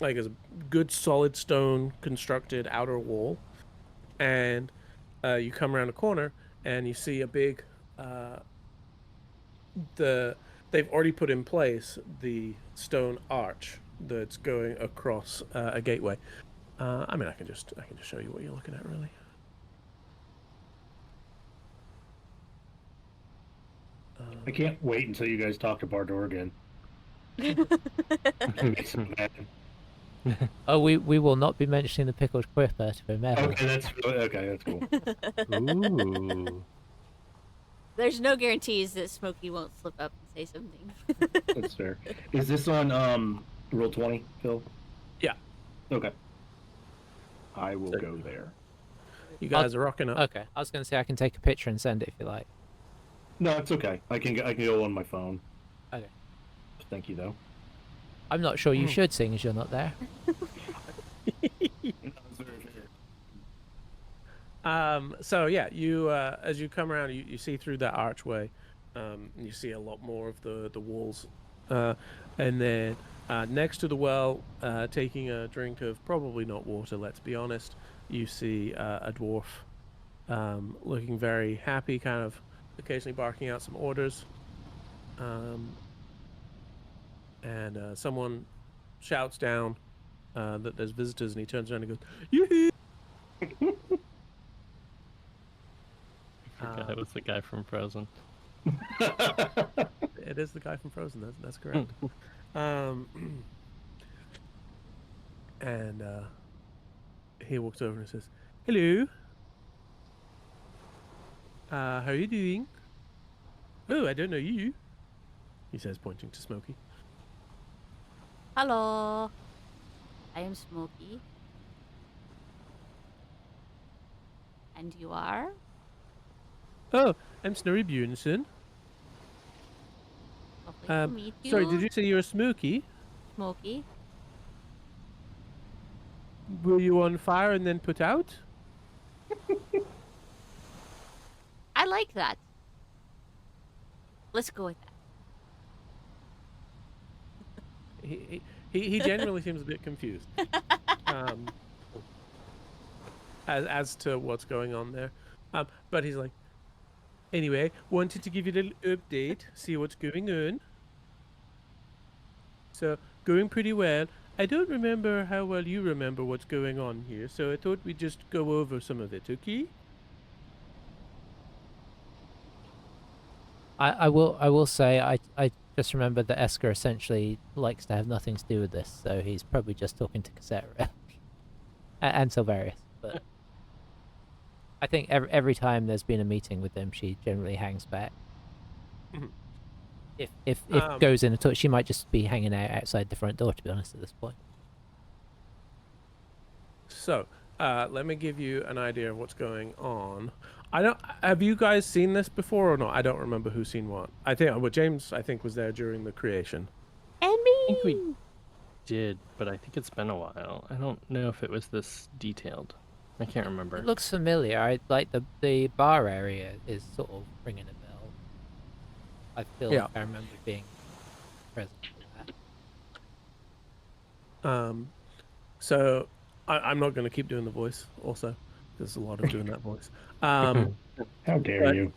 like a good solid stone constructed outer wall, and you come around a corner and you see a big they've already put in place the stone arch that's going across a gateway. I mean, I can just show you what you're looking at, really. I can't wait until you guys talk to Bardor again. Makes me mad. Oh, we will not be mentioning the pickled quipper to remember. Okay, that's cool. Ooh. There's no guarantees that Smokey won't slip up and say something. That's fair. Is this on roll 20, Phil? Yeah. Okay. I will go there. You guys are rocking up. Okay, I was going to say I can take a picture and send it if you like. No, it's okay. I can go on my phone. Okay. Thank you, though. I'm not sure you should, seeing as you're not there. So yeah, you as you come around, you see through that archway, and you see a lot more of the walls, and then next to the well, taking a drink of probably not water, let's be honest, you see a dwarf looking very happy, kind of occasionally barking out some orders, and someone shouts down that there's visitors, and he turns around and goes, "Yoo-hoo!" That was the guy from Frozen. It is the guy from Frozen. That's correct. And he walks over and says, "Hello. How are you doing?" "Oh, I don't know you," he says, pointing to Smokey. Hello. I am Smokey. And you are? "Oh, I'm Snorri Bjornsson. Lovely to meet you. Sorry, did you say you're Smokey? Smokey? Were you on fire and then put out?" I like that. Let's go with that. He generally seems a bit confused as to what's going on there, but he's like, "Anyway, wanted to give you a little update, see what's going on. So, going pretty well. I don't remember how well you remember what's going on here, so I thought we'd just go over some of it, okay?" I will say I just remembered that Esker essentially likes to have nothing to do with this, so he's probably just talking to Cassetta and Silverius. But I think every time there's been a meeting with them, she generally hangs back. Mhm. If goes in a touch, she might just be hanging out outside the front door. To be honest, at this point. So, let me give you an idea of what's going on. Have you guys seen this before or not? I don't remember who's seen what. I think, well, James, I think, was there during the creation. And I think me! we did, but I think it's been a while. I don't know if it was this detailed. I can't remember. It looks familiar. Like the bar area is sort of ringing a bell. I feel Yeah. like I remember being present for that. So, I'm not going to keep doing the voice, also. There's a lot of doing that voice. How dare But- you?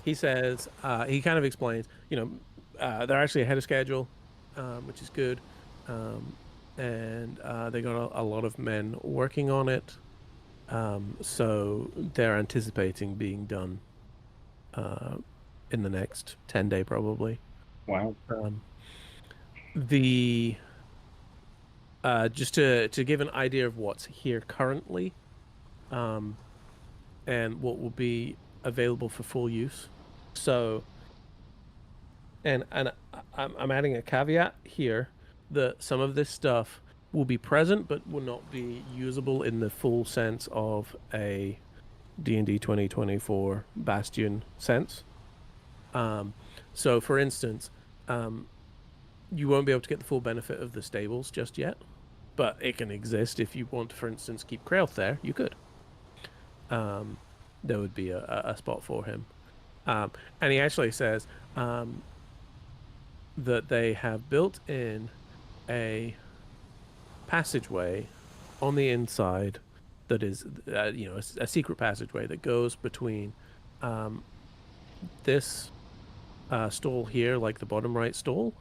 He says, he kind of explains, they're actually ahead of schedule, which is good. And they got a lot of men working on it. So they're anticipating being done in the next 10-day, probably. Wow. Just to give an idea of what's here currently, and what will be available for full use. So, and I'm adding a caveat here that some of this stuff will be present, but will not be usable in the full sense of a D&D 2024 Bastion sense. So, for instance, you won't be able to get the full benefit of the stables just yet, but it can exist if you want to, for instance, keep Krailth there. You could. There would be a spot for him. And he actually says that they have built in a passageway on the inside that is, a secret passageway that goes between this stall here, like the bottom right stall,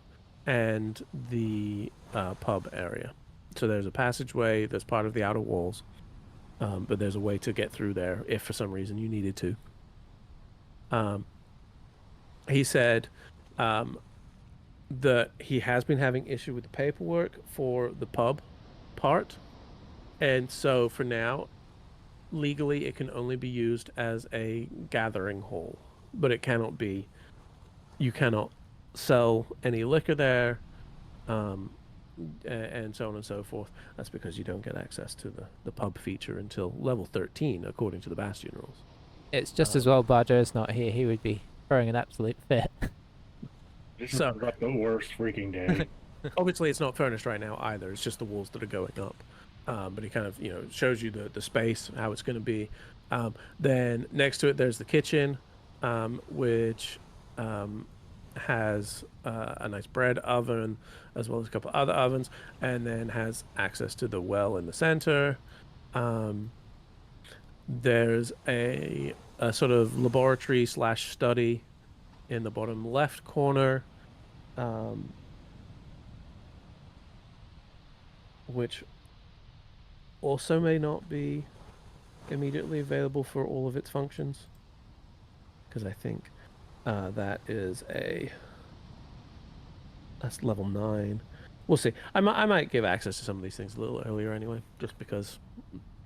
and the pub area. So there's a passageway that's part of the outer walls, but there's a way to get through there if for some reason you needed to. He said that he has been having issue with the paperwork for the pub part, and so for now, legally it can only be used as a gathering hall, but it cannot be. You cannot sell any liquor there, and so on and so forth. That's because you don't get access to the pub feature until level 13, according to the Bastion rules. It's just as well Barjo's not here. He would be throwing an absolute fit. This So- is like the worst freaking day. Obviously, it's not furnished right now either. It's just the walls that are going up. But he kind of, shows you the space, how it's going to be. Then next to it, there's the kitchen, which has a nice bread oven, as well as a couple other ovens, and then has access to the well in the center. There's a sort of laboratory / study in the bottom left corner, which also may not be immediately available for all of its functions, because I think that is that's level 9. We'll see. I might give access to some of these things a little earlier anyway, just because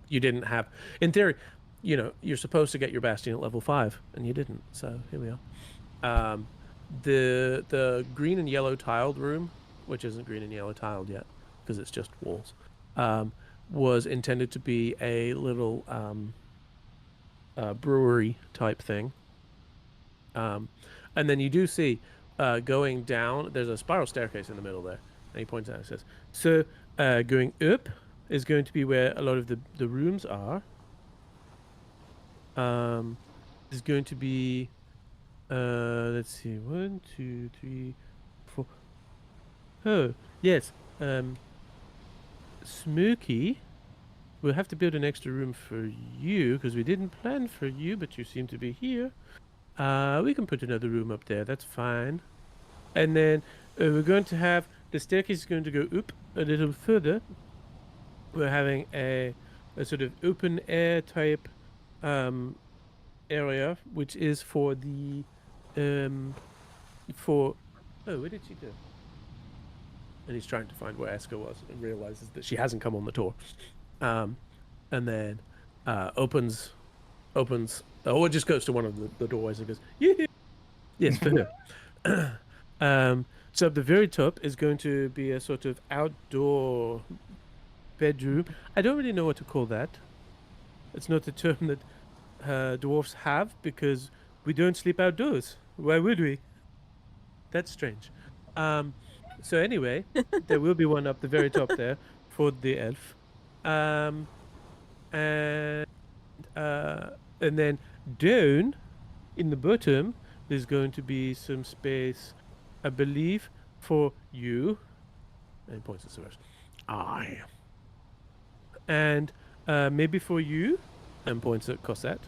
you didn't have, in theory, you're supposed to get your Bastion at level 5, and you didn't. So here we are. The green and yellow tiled room, which isn't green and yellow tiled yet, because it's just walls, was intended to be a little brewery type thing. And then you do see going down, there's a spiral staircase in the middle there. And he points out and says, so going up is going to be where a lot of the rooms are. There's going to be, let's see, 1, 2, 3, 4. Oh, yes. Smokey, we'll have to build an extra room for you because we didn't plan for you, but you seem to be here. We can put another room up there. That's fine. And then we're going to have the staircase is going to go up a little further. We're having a sort of open air type area, which is for the for. Oh, where did she go? And he's trying to find where Eska was and realizes that she hasn't come on the tour. And then opens. Oh, it just goes to one of the doorways and goes, yeah. Yes, for her. So at the very top is going to be a sort of outdoor bedroom. I don't really know what to call that. It's not a term that dwarfs have because we don't sleep outdoors. Why would we? That's strange. So anyway, there will be one up the very top there for the elf. And then down in the bottom, there's going to be some space, I believe, for you. And he points at Severus. Aye. And maybe for you, and points at Cosette.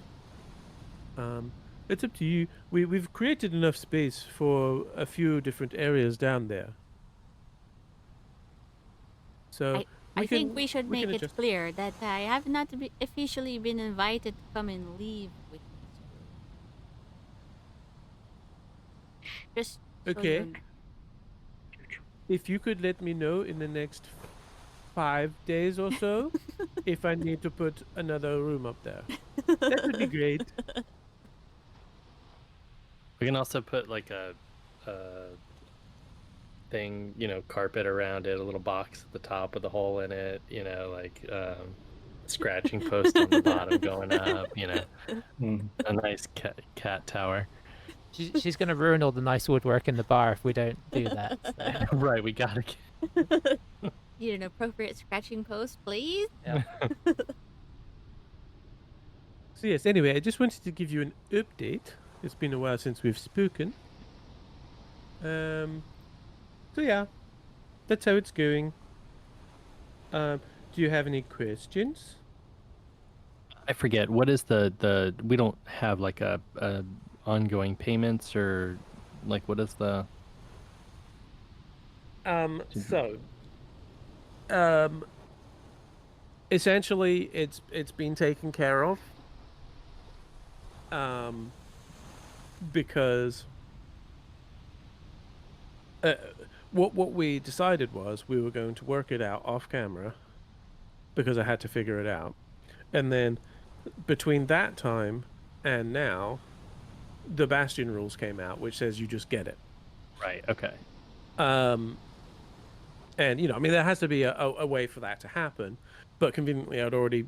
It's up to you. We've created enough space for a few different areas down there. So I think we should make it adjust. clear that I have not officially been invited to come and leave with this group. Just so Okay. you know. If you could let me know in the next 5 days or so if I need to put another room up there. That would be great. We can also put like thing, carpet around it, a little box at the top with a hole in it, scratching post on the bottom going up, Mm. a nice cat tower. She's going to ruin all the nice woodwork in the bar if we don't do that. So. Right, we gotta Need an appropriate scratching post, please. Yeah. So yes, anyway, I just wanted to give you an update. It's been a while since we've spoken. So yeah, that's how it's going. Do you have any questions? I forget, what is the we don't have like a ongoing payments, or like what is the So, um, essentially, it's been taken care of. Because what we decided was we were going to work it out off camera, because I had to figure it out, and then between that time and now, the Bastion rules came out, which says you just get it. right, okay. And I mean, there has to be a way for that to happen, but conveniently, I'd already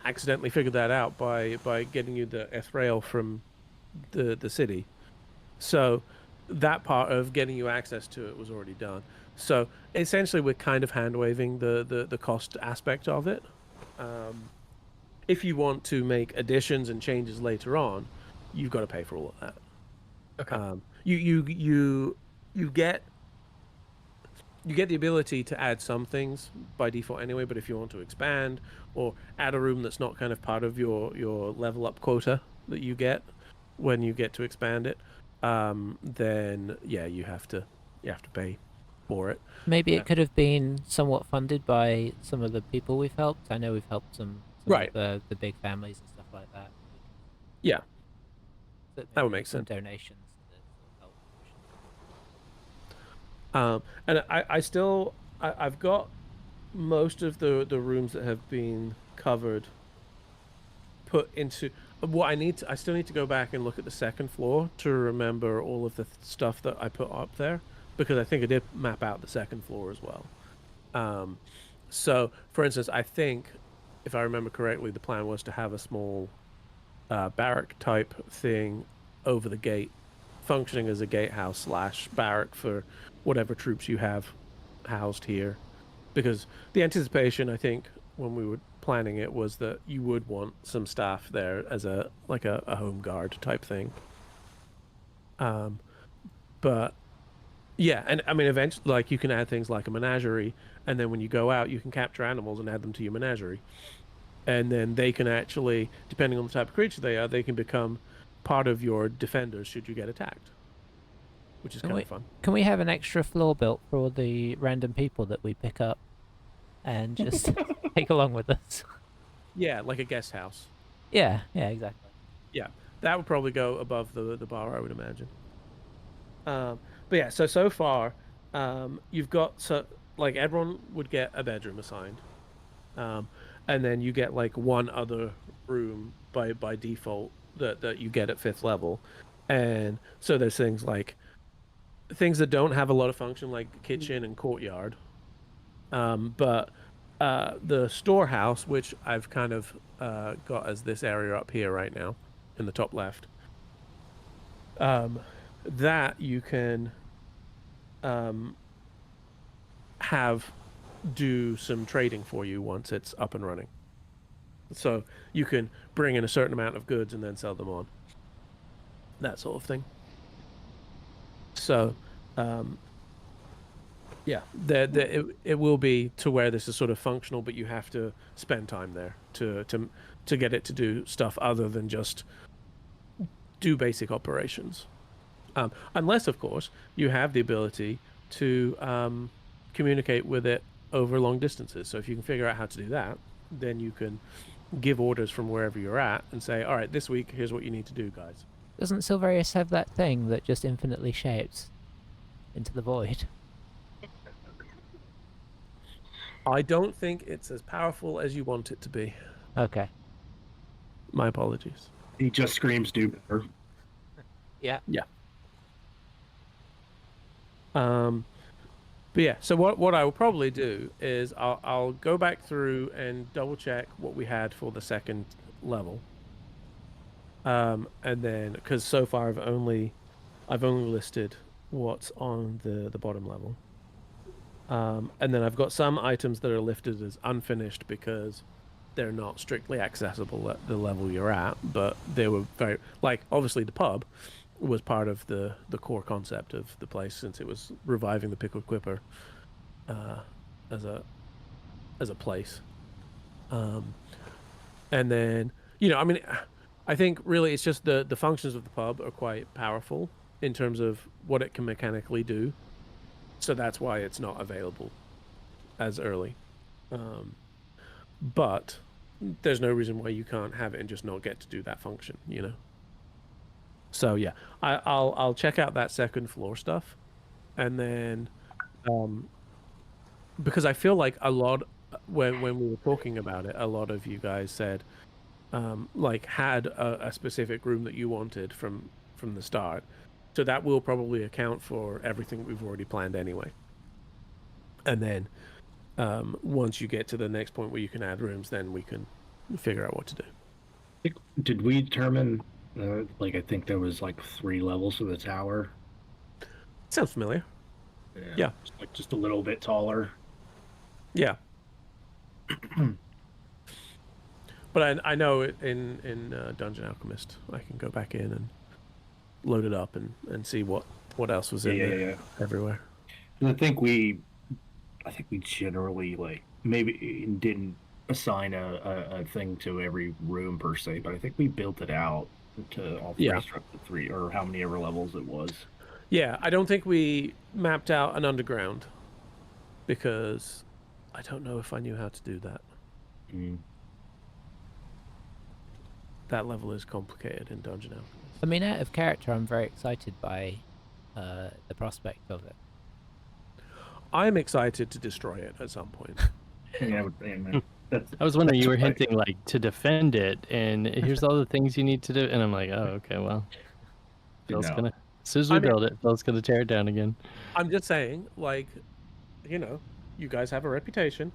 accidentally figured that out by getting you the Ethereal from the city. So that part of getting you access to it was already done. So essentially, we're kind of hand waving the cost aspect of it. If you want to make additions and changes later on, you've got to pay for all of that. Okay. You get the ability to add some things by default anyway, but if you want to expand or add a room that's not kind of part of your level up quota that you get when you get to expand it, then yeah, you have to pay for it. Maybe Yeah. it could have been somewhat funded by some of the people we've helped. I know we've helped some Right. of the big families and stuff like that. Yeah, So that would maybe make some sense. donations to help. And I've got most of the rooms that have been covered put into what I still need to go back and look at the second floor to remember all of the stuff that I put up there, because I think I did map out the second floor as well. So for instance, I think if I remember correctly, the plan was to have a small barrack type thing over the gate, functioning as a gatehouse slash barrack for whatever troops you have housed here. Because the anticipation, I think, when we were planning it, was that you would want some staff there as a home guard type thing. But yeah, and I mean, eventually, like, you can add things like a menagerie, and then when you go out, you can capture animals and add them to your menagerie, and then they can actually, depending on the type of creature they are, they can become part of your defenders should you get attacked, which is kind of fun. Can we have an extra floor built for all the random people that we pick up and just take along with us? Yeah, like a guest house. Yeah, exactly. Yeah, that would probably go above the bar, I would imagine. But yeah, so far, you've got, so like, everyone would get a bedroom assigned, and then you get like one other room by default that you get at 5th level, and so there's things that don't have a lot of function, like kitchen and courtyard, but the storehouse, which I've kind of got as this area up here right now in the top left, that you can have do some trading for you once it's up and running. So you can bring in a certain amount of goods and then sell them on. That sort of thing. So, yeah, it will be to where this is sort of functional, but you have to spend time there to get it to do stuff other than just do basic operations. Unless, of course, you have the ability to communicate with it over long distances. So if you can figure out how to do that, then you can give orders from wherever you're at and say, all right, this week, here's what you need to do, guys. Doesn't Silverius have that thing that just infinitely shouts into the void? I don't think it's as powerful as you want it to be. Okay. My apologies. He just screams, "Do better." Yeah. Yeah. But yeah, so what I will probably do is I'll go back through and double check what we had for the second level. And then because so far I've only listed what's on the bottom level. And then I've got some items that are listed as unfinished because they're not strictly accessible at the level you're at, but they were very like obviously the pub was part of the core concept of the place since it was reviving the Pickled Quipper as a place. And then I mean, I think really it's just the functions of the pub are quite powerful in terms of what it can mechanically do. So that's why it's not available as early. But there's no reason why you can't have it and just not get to do that function, So yeah, I'll check out that second floor stuff, and then because I feel like a lot when we were talking about it, a lot of you guys said like had a specific room that you wanted from the start, so that will probably account for everything we've already planned anyway. And then once you get to the next point where you can add rooms, then we can figure out what to do. Did we determine, I think there was like 3 levels of the tower? Sounds familiar. Yeah. Just a little bit taller. Yeah. But I know in Dungeon Alchemist, I can go back in and load it up and see what else was in there everywhere. I think we generally maybe didn't assign a thing to every room per se, but I think we built it out to all three or how many ever levels it was. Yeah, I don't think we mapped out an underground because I don't know if I knew how to do that. That level is complicated in Dungeon Alchemist. I mean, out of character, I'm very excited by the prospect of it. I'm excited to destroy it at some point. I was wondering, you were hinting to defend it, and here's all the things you need to do, and I'm like, oh, okay, well, Phil's gonna, as soon as we build it, Phil's gonna tear it down again. I'm just saying, you guys have a reputation,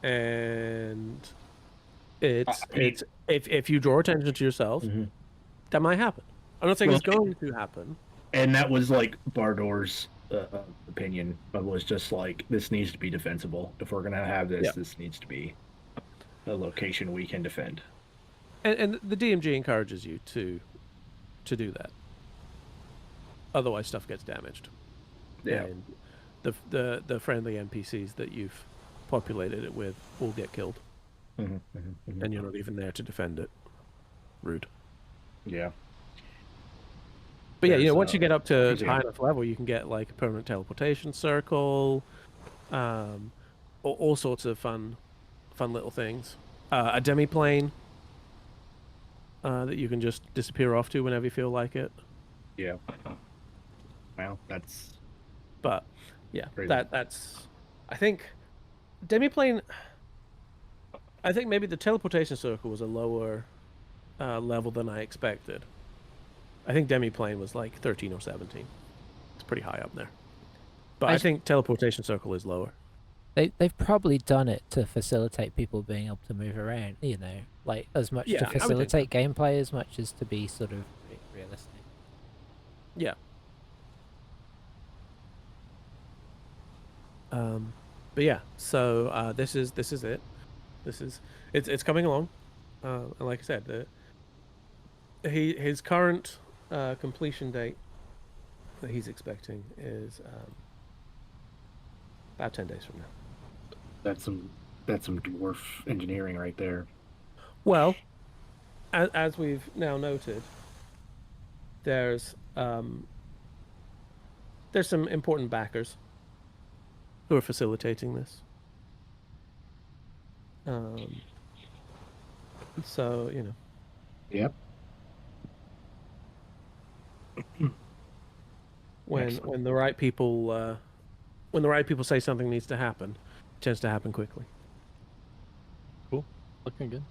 and it's if you draw attention to yourself, that might happen. I'm not saying it's going to happen. And that was Bardor's opinion, but was just this needs to be defensible. If we're gonna have this, this needs to be a location we can defend. And the DMG encourages you to do that. Otherwise, stuff gets damaged. Yeah. And the friendly NPCs that you've populated it with will get killed. And you're not even there to defend it. Rude. Yeah. But yeah, once you get up to high enough level, you can get a permanent teleportation circle, all sorts of fun little things. A demi-plane that you can just disappear off to whenever you feel like it. Yeah. Well, that's. But yeah, crazy. that's. I think demi-plane. I think maybe the teleportation circle was a lower level than I expected. I think demi-plane was 13 or 17. It's pretty high up there. But I think teleportation circle is lower. They've probably done it to facilitate people being able to move around, as much to facilitate gameplay as much as to be sort of realistic. Yeah. But yeah, so this is it. It's coming along. And like I said, his current completion date that he's expecting is about 10 days from now. That's some dwarf engineering right there. Well, as we've now noted, there's some important backers who are facilitating this. So Yep. When the right people say something needs to happen, it tends to happen quickly. Cool. Looking good.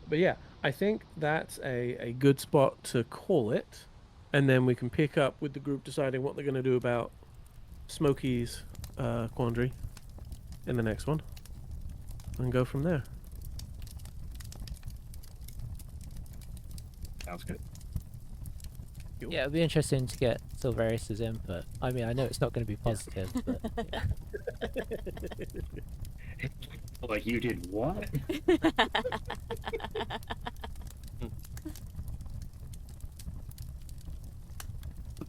But yeah, I think that's a good spot to call it. and then we can pick up with the group deciding what they're going to do about Smokey's quandary in the next one, and go from there. Sounds good. Yeah, it'll be interesting to get Silverius's input. I mean, I know it's not going to be positive, but yeah. Like, you did what?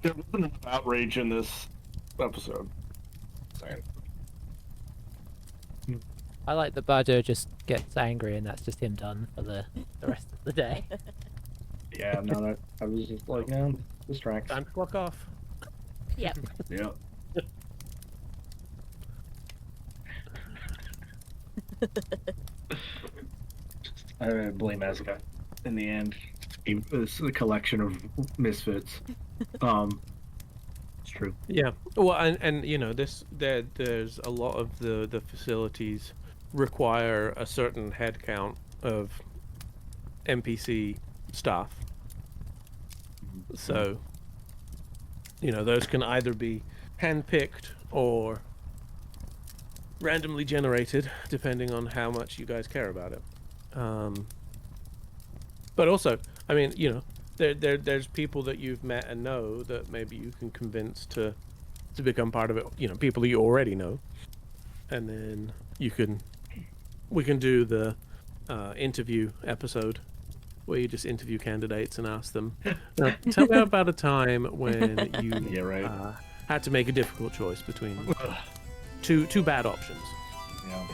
There wasn't enough outrage in this episode. Saying. I like that Bardo just gets angry and that's just him done for the rest of the day. Yeah, no, that I was just like, no, distract. Time to clock off. Yep. Yeah. I blame Azga in the end. It's a collection of misfits. It's true. Yeah. Well, and you know, there's a lot of the facilities require a certain head count of NPC staff. So, you know, those can either be handpicked or randomly generated, depending on how much you guys care about it. But also, I mean, you know, there's people that you've met and know that maybe you can convince to become part of it. You know, people that you already know, and then we can do the interview episode where you just interview candidates and ask them, tell me about a time when you Yeah, right. had to make a difficult choice between two bad options. Yeah.